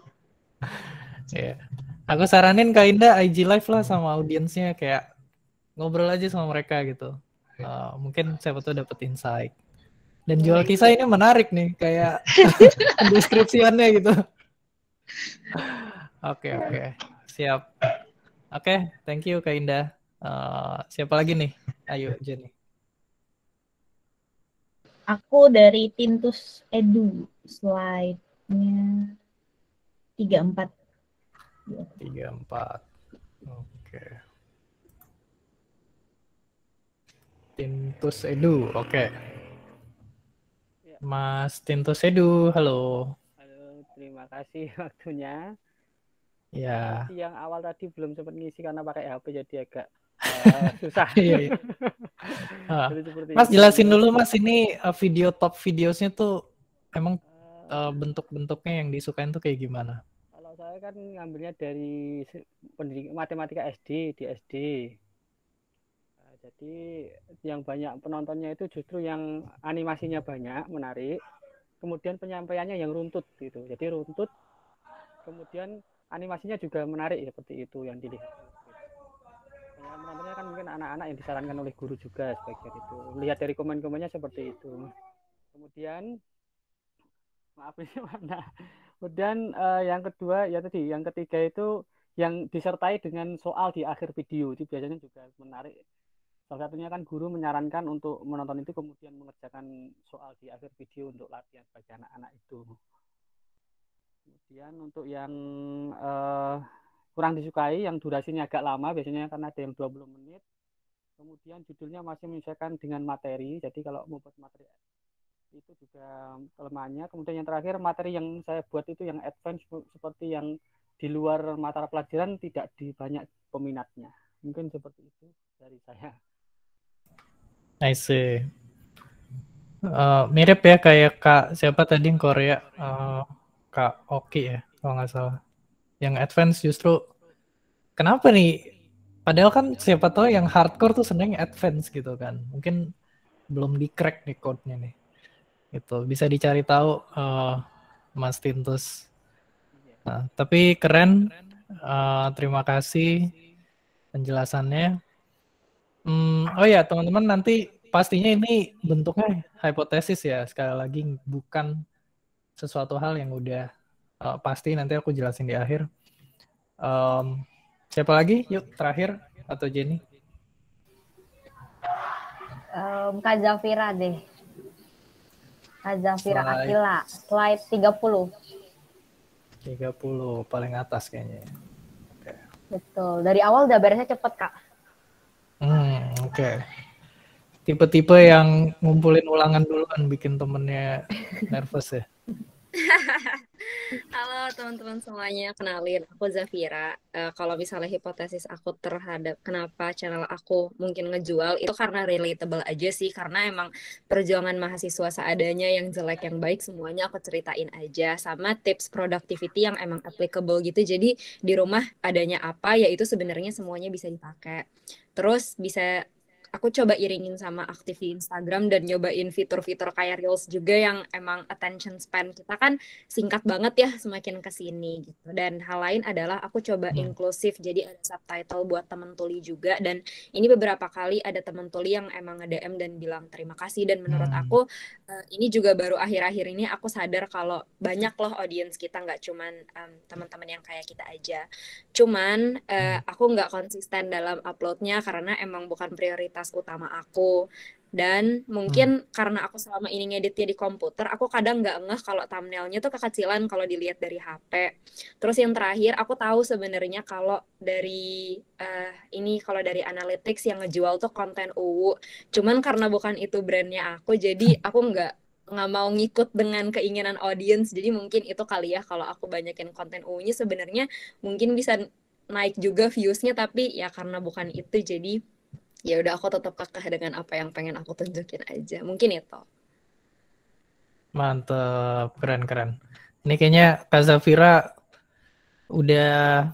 Yeah. Aku saranin Kak Indah IG live lah sama audiensnya, kayak ngobrol aja sama mereka gitu. Mungkin siapa tuh dapet insight. Dan jual kisah ini menarik nih, kayak deskripsiannya gitu. Oke. Siap. Oke, thank you Kak Indah. Siapa lagi nih? Ayo Jenny. Aku dari Tintus Edu, slide-nya 34. 34. Oke. Tintus Edu, oke. Mas Tintus Edu, halo. Halo, terima kasih waktunya. Ya. Yang awal tadi belum sempat ngisi karena pakai HP jadi agak susah. Iya. Mas jelasin dulu Mas, ini video top videosnya tuh emang bentuk-bentuknya yang disukain tuh kayak gimana? Kalau saya kan ngambilnya dari pendidikan matematika SD di SD. Jadi yang banyak penontonnya itu justru yang animasinya banyak, menarik. Kemudian penyampaiannya yang runtut gitu. Jadi runtut, kemudian animasinya juga menarik seperti itu yang dilihat. Penontonnya kan mungkin anak-anak yang disarankan oleh guru juga sebagian itu. Lihat dari komen-komennya seperti itu. Kemudian maaf ini mana? Kemudian yang kedua ya tadi, yang ketiga itu yang disertai dengan soal di akhir video. Itu biasanya juga menarik. Salah satunya kan guru menyarankan untuk menonton itu kemudian mengerjakan soal di akhir video untuk latihan bagi anak-anak itu. Kemudian untuk yang kurang disukai, yang durasinya agak lama, biasanya karena ada yang 20 menit. Kemudian judulnya masih menyesuaikan dengan materi, jadi kalau mau buat materi itu juga kelemahannya. Kemudian yang terakhir, materi yang saya buat itu yang advance, seperti yang di luar mata pelajaran tidak di banyak peminatnya. Mungkin seperti itu dari saya. I see. Mirip ya kayak Kak siapa tadi yang Korea, Kak Oki ya kalau nggak salah. Yang advance justru kenapa nih? Padahal kan siapa tahu yang hardcore tuh seneng advance gitu kan. Mungkin belum di-crack nih code-nya nih. Itu bisa dicari tahu Mas Tintus. Nah, tapi keren. Terima kasih penjelasannya. Oh ya teman-teman, nanti pastinya ini bentuknya hipotesis ya. Sekali lagi bukan sesuatu hal yang udah pasti, nanti aku jelasin di akhir. Siapa lagi? Yuk terakhir, atau Jenny? Kak Zafira deh. Kak Zafira Akila, slide 30. 30 paling atas kayaknya. Okay. Betul. Dari awal udah beresnya cepet Kak. Oke. Tipe-tipe yang ngumpulin ulangan duluan bikin temennya nervous ya. Halo teman-teman semuanya, kenalin aku Zafira. Kalau misalnya hipotesis aku terhadap kenapa channel aku mungkin ngejual itu karena relatable aja sih, karena emang perjuangan mahasiswa seadanya, yang jelek yang baik semuanya aku ceritain aja, sama tips productivity yang emang applicable gitu. Jadi di rumah adanya apa ya itu sebenarnya semuanya bisa dipakai. Terus bisa aku coba iringin sama aktif di Instagram dan nyobain fitur-fitur kayak Reels juga yang emang attention span kita kan singkat banget ya semakin kesini gitu. Dan hal lain adalah aku coba inklusif, jadi ada subtitle buat temen tuli juga. Dan ini beberapa kali ada temen tuli yang emang nge-DM dan bilang terima kasih. Dan menurut aku ini juga baru akhir-akhir ini aku sadar kalau banyak loh audiens kita, nggak cuman teman-teman yang kayak kita aja. Cuman aku nggak konsisten dalam uploadnya karena emang bukan prioritas utama aku. Dan mungkin karena aku selama ini ngeditnya di komputer, aku kadang nggak ngeh kalau thumbnailnya tuh kekecilan kalau dilihat dari HP. Terus yang terakhir, aku tahu sebenarnya kalau dari kalau dari analytics yang ngejual tuh konten UU. Cuman karena bukan itu brandnya aku, jadi aku nggak mau ngikut dengan keinginan audience. Jadi mungkin itu kali ya, kalau aku banyakin konten UU-nya sebenarnya mungkin bisa naik juga views-nya, tapi ya karena bukan itu, jadi ya udah aku tetap kekeh dengan apa yang pengen aku tunjukin aja. Mungkin itu. Mantep, keren. Ini kayaknya Kak Zafira udah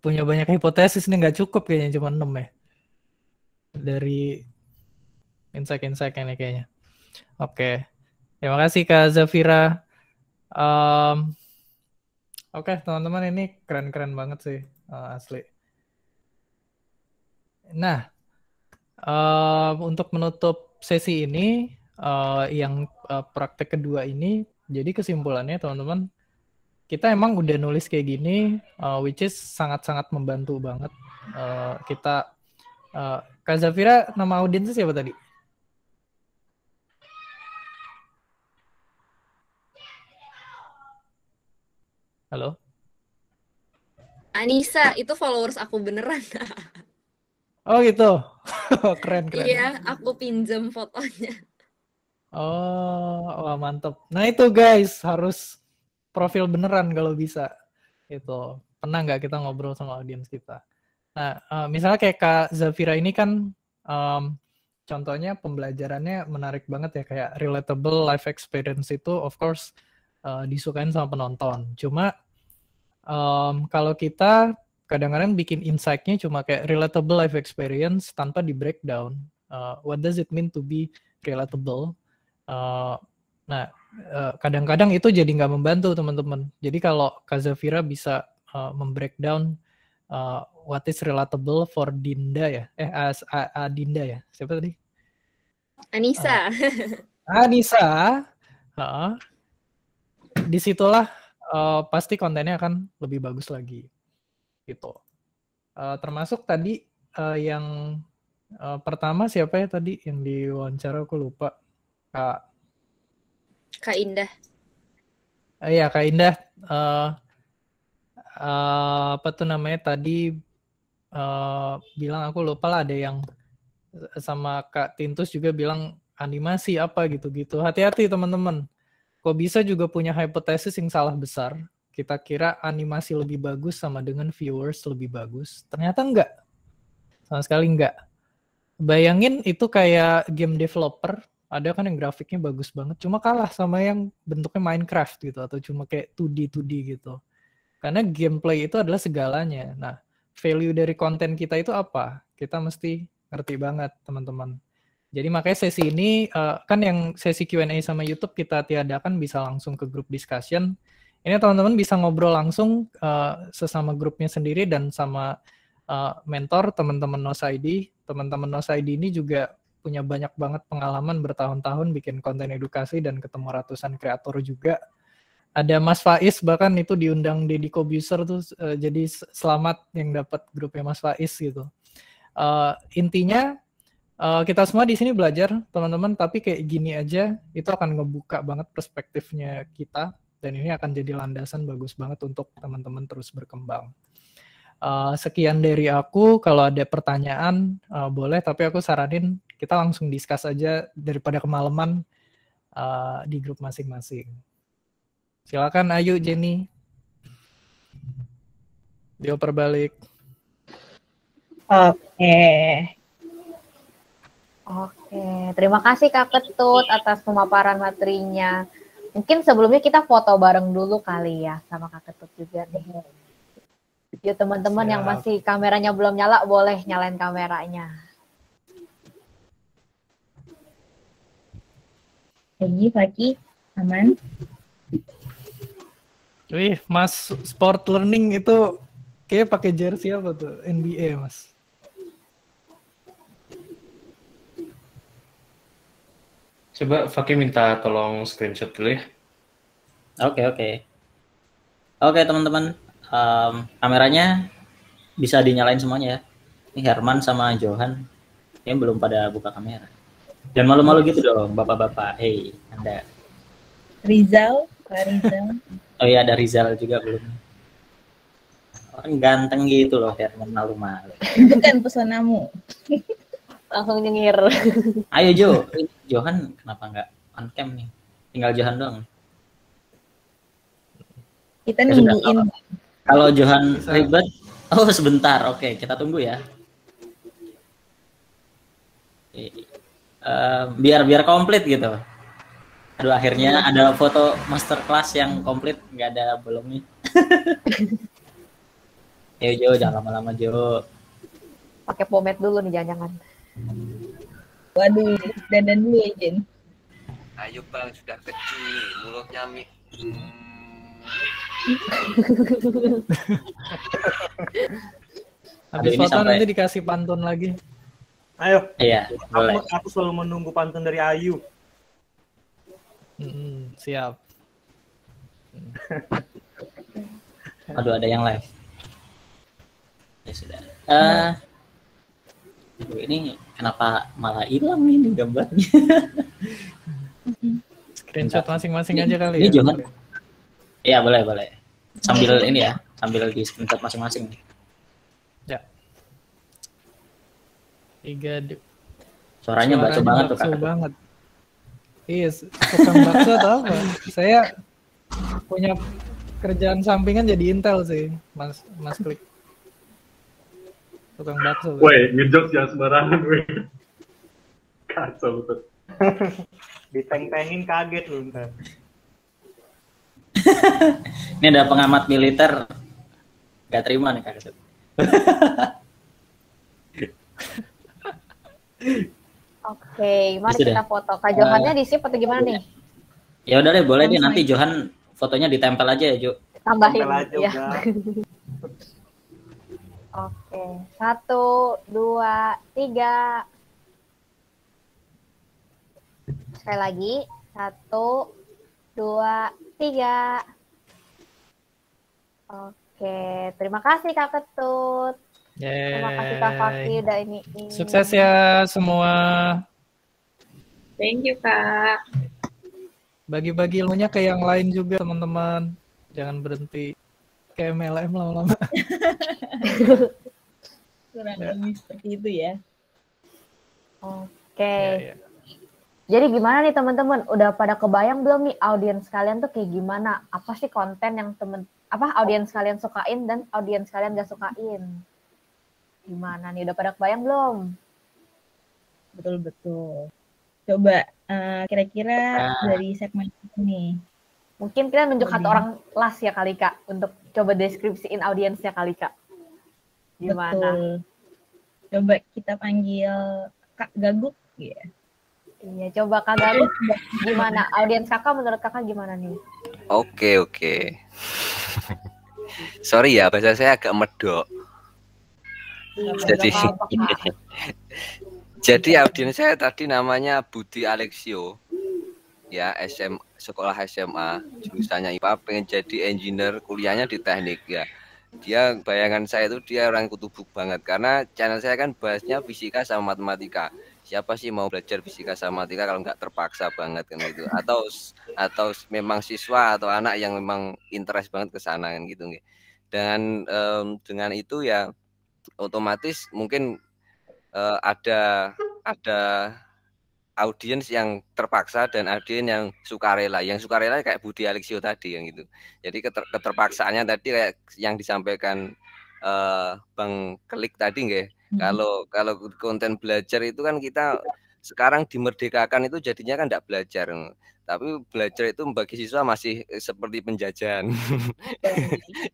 punya banyak hipotesis nih, nggak cukup kayaknya cuma 6 ya. Dari insight ini kayaknya. Oke. Terima kasih Kak Zafira. Oke, teman-teman, ini keren-keren banget sih, asli. Nah, untuk menutup sesi ini, yang praktek kedua ini, jadi kesimpulannya teman-teman, kita emang udah nulis kayak gini, which is sangat-sangat membantu banget. Kak Zafira, nama audiensnya siapa tadi? Halo? Anissa, itu followers aku beneran. Oh gitu, keren. Iya, aku pinjam fotonya. Oh, wah mantep. Nah itu guys, harus profil beneran kalau bisa. Itu pernah nggak kita ngobrol sama audiens kita? Nah, misalnya kayak Kak Zafira ini kan, contohnya pembelajarannya menarik banget ya, kayak relatable life experience itu of course disukain sama penonton. Cuma kalau kita kadang-kadang bikin insight-nya cuma kayak relatable life experience tanpa di breakdown. What does it mean to be relatable? Nah, kadang-kadang itu jadi nggak membantu teman-teman. Jadi kalau Kak Zafira bisa membreakdown what is relatable for Dinda ya? Dinda ya? Siapa tadi? Anissa. Anissa. Disitulah pasti kontennya akan lebih bagus lagi. Gitu. Termasuk tadi yang pertama siapa ya tadi yang diwawancara, aku lupa. Kak Indah. Iya, Kak Indah. Apa tuh namanya tadi bilang, aku lupa lah, ada yang sama Kak Tintus juga bilang animasi apa gitu-gitu. Hati-hati teman-teman. Kok bisa juga punya hipotesis yang salah besar. Kita kira animasi lebih bagus sama dengan viewers lebih bagus. Ternyata enggak. Sama sekali enggak. Bayangin itu kayak game developer, ada kan yang grafiknya bagus banget, cuma kalah sama yang bentuknya Minecraft gitu, atau cuma kayak 2D gitu. Karena gameplay itu adalah segalanya. Nah, value dari konten kita itu apa? Kita mesti ngerti banget, teman-teman. Jadi makanya sesi ini, kan yang sesi Q&A sama YouTube kita tiadakan, bisa langsung ke grup discussion. Ini teman-teman bisa ngobrol langsung sesama grupnya sendiri dan sama mentor teman-teman NOS-ID. Teman-teman NOS-ID ini juga punya banyak banget pengalaman bertahun-tahun bikin konten edukasi dan ketemu ratusan kreator juga. Ada Mas Faiz bahkan itu diundang Deddy Kobuser tuh, jadi selamat yang dapat grupnya Mas Faiz gitu. Intinya kita semua di sini belajar teman-teman, tapi kayak gini aja itu akan ngebuka banget perspektifnya kita, dan ini akan jadi landasan bagus banget untuk teman-teman terus berkembang. Sekian dari aku. Kalau ada pertanyaan boleh, tapi aku saranin kita langsung discuss aja daripada kemalaman di grup masing-masing. Silakan, ayo Jenny. Dioper balik. Oke, terima kasih Kak Ketut atas pemaparan materinya. Mungkin sebelumnya kita foto bareng dulu kali ya sama Kak Ketut juga nih. Yuk teman-teman yang masih kameranya belum nyala, boleh nyalain kameranya. Egi, Faki, aman? Wih, Mas Sport Learning itu kayak pakai jersey apa tuh? NBA, Mas. Coba Fakih minta tolong screenshot dulu ya. Oke teman-teman, kameranya bisa dinyalain semuanya ya. Ini Herman sama Johan, ini belum pada buka kamera. Jangan malu-malu gitu dong, bapak-bapak. Hey, Anda. Rizal, Pak Rizal. Oh iya, ada Rizal juga belum. Orang ganteng gitu loh, Herman, malu-malu. Bukan pesonamu. Langsung nyengir. Ayo Jo, Johan kenapa nggak on cam nih? Tinggal Johan doang. Kita nungguin. Kalau Johan ribet, oh sebentar, oke kita tunggu ya. Biar komplit gitu. Aduh akhirnya ada foto masterclass yang komplit, nggak ada bolongnya. Ayo Jo, jangan lama-lama Jo. Pakai pomade dulu nih jangan-jangan. Waduh, dandan dulu ya Jen. Ayo Bang, sudah kecil, mulutnya Habis foto nanti dikasih pantun lagi. Ayo. Iya, boleh. Aku selalu menunggu pantun dari Ayu. Siap. Aduh, ada yang live. Ya sudah. Ini kenapa malah hilang ini gambarnya? Screenshot masing-masing aja kali ini ya. Johan. Iya, boleh. Sambil ini ya, sambil di screenshot masing-masing. Ya. 3. Suaranya bakso banget tuh, Kak. Banget. Iya, tukang bakso atau apa? Saya punya kerjaan sampingan jadi Intel sih, Mas Klik. Tukang bakso. Woi, ngejok ya sembarangan, woi. Kacau tuh. Diteng-tengin kaget lu ntar. Ini ada pengamat militer. Gak terima nih Kak. Oke, mari kita foto. Kak Johannya di sip atau gimana nih? Ya udah deh, boleh deh nanti Johan fotonya ditempel aja ya, Jo. Tambahin aja, ya. Oke, 1, 2, 3. Sekali lagi, 1, 2, 3. Oke, terima kasih Kak Ketut. Terima kasih Kak Fakih udah ini. Sukses ya semua. Thank you Kak. Bagi-bagi ilmunya ke yang lain juga teman-teman. Jangan berhenti kayak MLM lama-lama. Kurang lebih seperti itu ya. Oke. Jadi gimana nih teman-teman? Udah pada kebayang belum nih audiens kalian tuh kayak gimana? Apa sih konten yang audiens kalian sukain dan audiens kalian gak sukain? Gimana nih? Udah pada kebayang belum? Betul. Coba kira-kira dari segmen ini. Mungkin kita nunjuk satu orang las ya kali Kak, untuk coba deskripsiin audiensnya kali Kak. Gimana? Betul. Coba kita panggil Kak Gaguk ya. Iya, coba Kak Gaguk gimana? Audiens Kakak menurut Kakak gimana nih? Oke. Sorry ya, bahasa saya agak medok. Jadi audiens saya tadi namanya Budi Alexio. Ya, sekolah SMA, jurusannya IPA, pengen jadi engineer, kuliahnya di teknik ya. Dia bayangan saya itu dia orang kutubuk banget karena channel saya kan bahasnya fisika sama matematika. Siapa sih mau belajar fisika sama matematika kalau nggak terpaksa banget kan gitu. Atau memang siswa atau anak yang memang interest banget ke sana kan gitu. Dengan itu ya otomatis mungkin ada audiens yang terpaksa dan audiens yang sukarela. Yang sukarela kayak Budi Alexio tadi yang gitu. Jadi keterpaksaannya tadi kayak yang disampaikan Bang Klik tadi nggih. Kalau konten belajar itu kan kita sekarang dimerdekakan itu jadinya kan enggak belajar. Tapi belajar itu bagi siswa masih seperti penjajahan.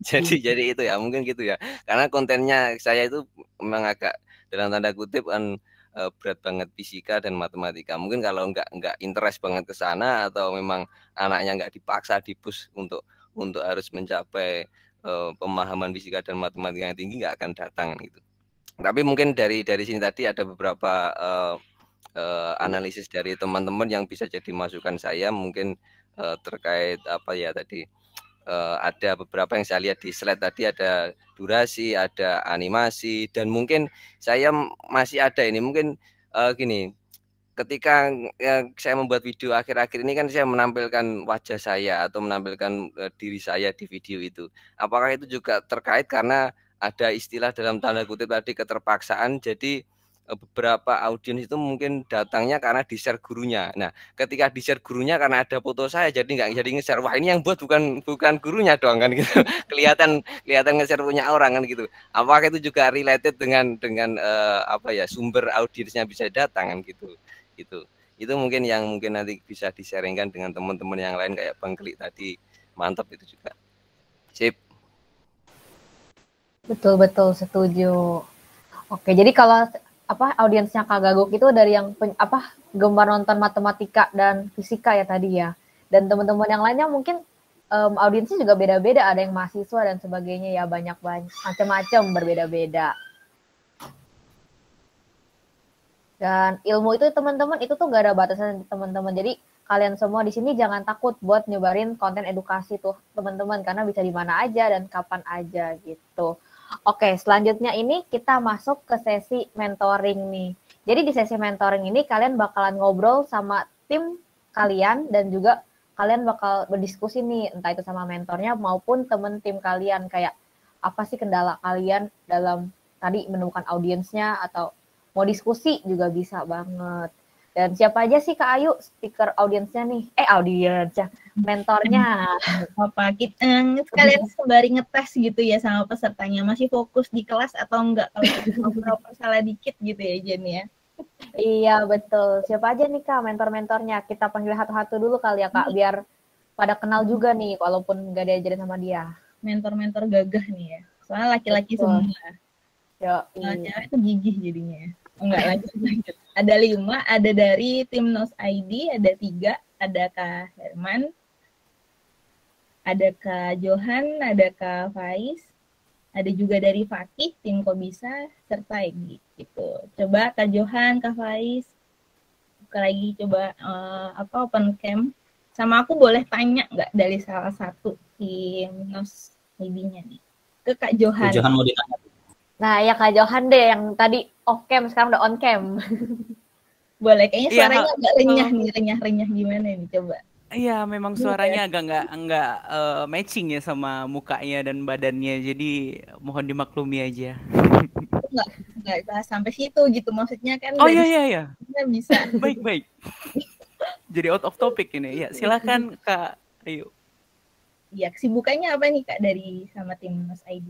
jadi itu ya mungkin gitu ya. Karena kontennya saya itu memang agak dalam tanda kutip kan berat banget fisika dan matematika. Mungkin kalau nggak interest banget ke sana atau memang anaknya nggak dipaksa di-push untuk harus mencapai pemahaman fisika dan matematika yang tinggi, nggak akan datang gitu. Tapi mungkin dari sini tadi ada beberapa analisis dari teman-teman yang bisa jadi masukan saya mungkin terkait apa ya tadi. Ada beberapa yang saya lihat di slide tadi, ada durasi, ada animasi, dan mungkin saya masih ada ini mungkin gini, ketika saya membuat video akhir-akhir ini kan saya menampilkan wajah saya atau menampilkan diri saya di video itu. Apakah itu juga terkait karena ada istilah dalam tanda kutip tadi keterpaksaan, jadi beberapa audiens itu mungkin datangnya karena di-share gurunya. Nah, ketika di-share gurunya karena ada foto saya, jadi nggak jadi nge-share. Wah, ini yang buat bukan gurunya dong kan gitu. kelihatan nge-share punya orang kan gitu. Apakah itu juga related dengan apa ya, sumber audiensnya bisa datang kan gitu. Itu mungkin yang nanti bisa di-sharingkan dengan teman-teman yang lain kayak Bang Klik tadi. Mantap itu juga. Sip. Betul, setuju. Oke, jadi kalau audiensnya Kak Gaguk itu dari yang gemar nonton matematika dan fisika ya tadi ya. Dan teman-teman yang lainnya mungkin audiensnya juga beda-beda, ada yang mahasiswa dan sebagainya ya, banyak macam-macam, berbeda-beda. Dan ilmu itu teman-teman itu tuh gak ada batasan teman-teman. Jadi kalian semua di sini jangan takut buat nyebarin konten edukasi tuh teman-teman, karena bisa di mana aja dan kapan aja gitu. Oke, selanjutnya ini kita masuk ke sesi mentoring nih. Jadi di sesi mentoring ini kalian bakalan ngobrol sama tim kalian dan juga kalian bakal berdiskusi nih, entah itu sama mentornya maupun temen tim kalian, kayak apa sih kendala kalian dalam tadi menemukan audiensnya, atau mau diskusi juga bisa banget. Dan siapa aja sih Kak Ayu speaker audiensnya nih? Audiensnya, mentornya. Apa kita sekalian sembari ngetes gitu ya sama pesertanya, masih fokus di kelas atau enggak, kalau ngobrol salah dikit gitu ya Jen ya. Iya betul. Siapa aja nih Kak mentor-mentornya? Kita panggil satu-satu dulu kali ya Kak, biar pada kenal juga nih walaupun nggak diajarin sama dia. Mentor-mentor gagah nih ya. Soalnya laki-laki semua. Cewek itu gigih jadinya. Enggak, lanjut. Ada 5, ada dari tim Nos ID, ada 3, ada Kak Herman, ada Kak Johan, ada Kak Faiz, ada juga dari Fakih, tim Kobisa, serta Egi gitu. Coba Kak Johan, Kak Faiz, buka lagi coba open cam. Sama aku boleh tanya nggak dari salah satu tim Nos ID-nya nih? Ke Kak Johan. Kak Johan mau ditanya. Nah, ya Kak Johan deh yang tadi off cam, sekarang udah on cam. Boleh, kayaknya suaranya agak renyah nih, renyah gimana nih, coba. Iya, memang suaranya agak nggak matching ya sama mukanya dan badannya, jadi mohon dimaklumi aja. Nggak sampai situ gitu, maksudnya kan. Oh iya. Bisa. Baik. Jadi out of topic ini. Ya, silakan Kak Ayu. Iya, kesibukannya apa nih Kak dari sama tim Mas ID?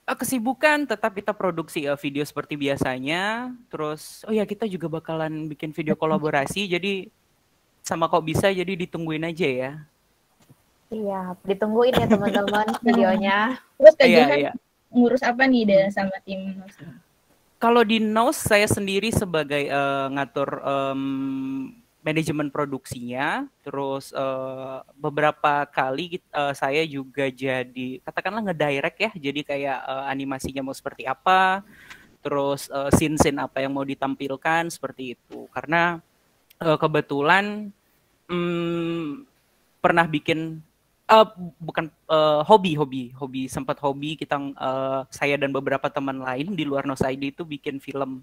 Kesibukan tetap kita produksi video seperti biasanya. Terus kita juga bakalan bikin video kolaborasi, jadi sama kok bisa, jadi ditungguin aja ya. Iya, ditungguin ya teman-teman videonya. Terus Kak Johan ngurus apa nih sama tim Nos? Kalau di Nos saya sendiri sebagai ngatur manajemen produksinya, terus beberapa kali saya juga jadi katakanlah ngedirect ya, jadi kayak animasinya mau seperti apa, terus scene apa yang mau ditampilkan seperti itu. Karena kebetulan pernah bikin hobi sempat hobi kita saya dan beberapa teman lain di luar Nos ID itu bikin film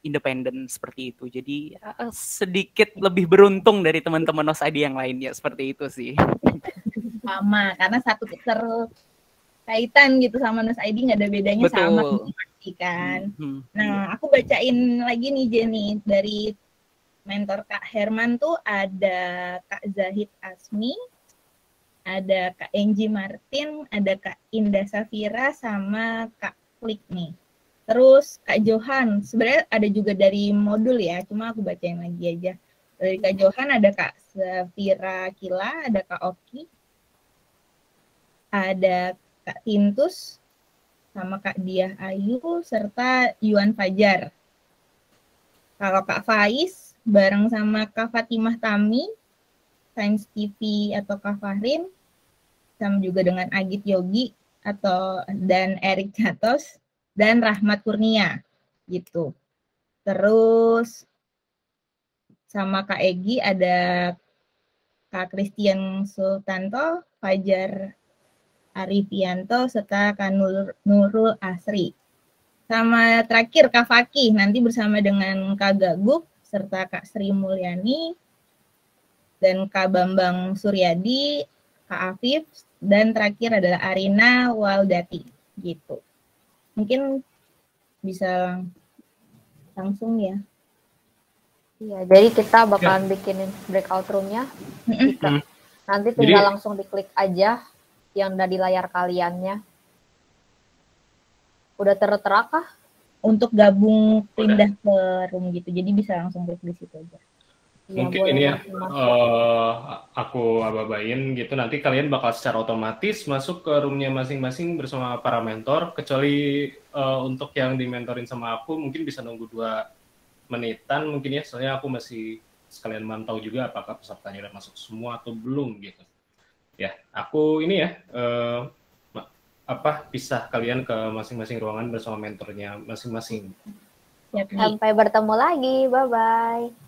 independen seperti itu. Jadi sedikit lebih beruntung dari teman-teman Nos ID yang lainnya, seperti itu sih. Sama, karena satu kaitan gitu sama Nos ID, nggak ada bedanya. Betul. Sama kan. Nah, aku bacain lagi nih Jenny, dari mentor Kak Herman tuh ada Kak Zahid Asmi, ada Kak Enji Martin, ada Kak Indah Safira, sama Kak Klik nih. Terus Kak Johan, sebenarnya ada juga dari modul ya, cuma aku bacain lagi aja. Dari Kak Johan ada Kak Safira Kila, ada Kak Oki, ada Kak Tintus, sama Kak Diah Ayu, serta Yuan Fajar. Kalau Kak Faiz bareng sama Kak Fatimah Tami, Sains TV atau Kak Fahrin, sama juga dengan Agit Yogi dan Erik Catos dan Rahmat Kurnia gitu. Terus sama Kak Egi ada Kak Christian Sultanto, Fajar Arifianto, serta Kak Nurul Asri. Sama terakhir Kak Fakih, nanti bersama dengan Kak Gaguk, serta Kak Sri Mulyani, dan Kak Bambang Suryadi, Kak Afif, dan terakhir adalah Arina Waldati, gitu. Mungkin bisa langsung ya. Iya, jadi kita bakalan bikinin breakout room-nya. Nanti tinggal langsung diklik aja yang ada di layar kaliannya. Udah tertera kah? Untuk gabung pindah ke room gitu, jadi bisa langsung klik di situ aja. Mungkin ya, ini ya, aku ababain gitu, nanti kalian bakal secara otomatis masuk ke roomnya masing-masing bersama para mentor, kecuali untuk yang dimentorin sama aku mungkin bisa nunggu 2 menitan mungkin ya, soalnya aku masih sekalian mantau juga apakah pesertanya udah masuk semua atau belum gitu. Ya, aku ini ya, pisah kalian ke masing-masing ruangan bersama mentornya masing-masing. Sampai bertemu lagi, bye-bye.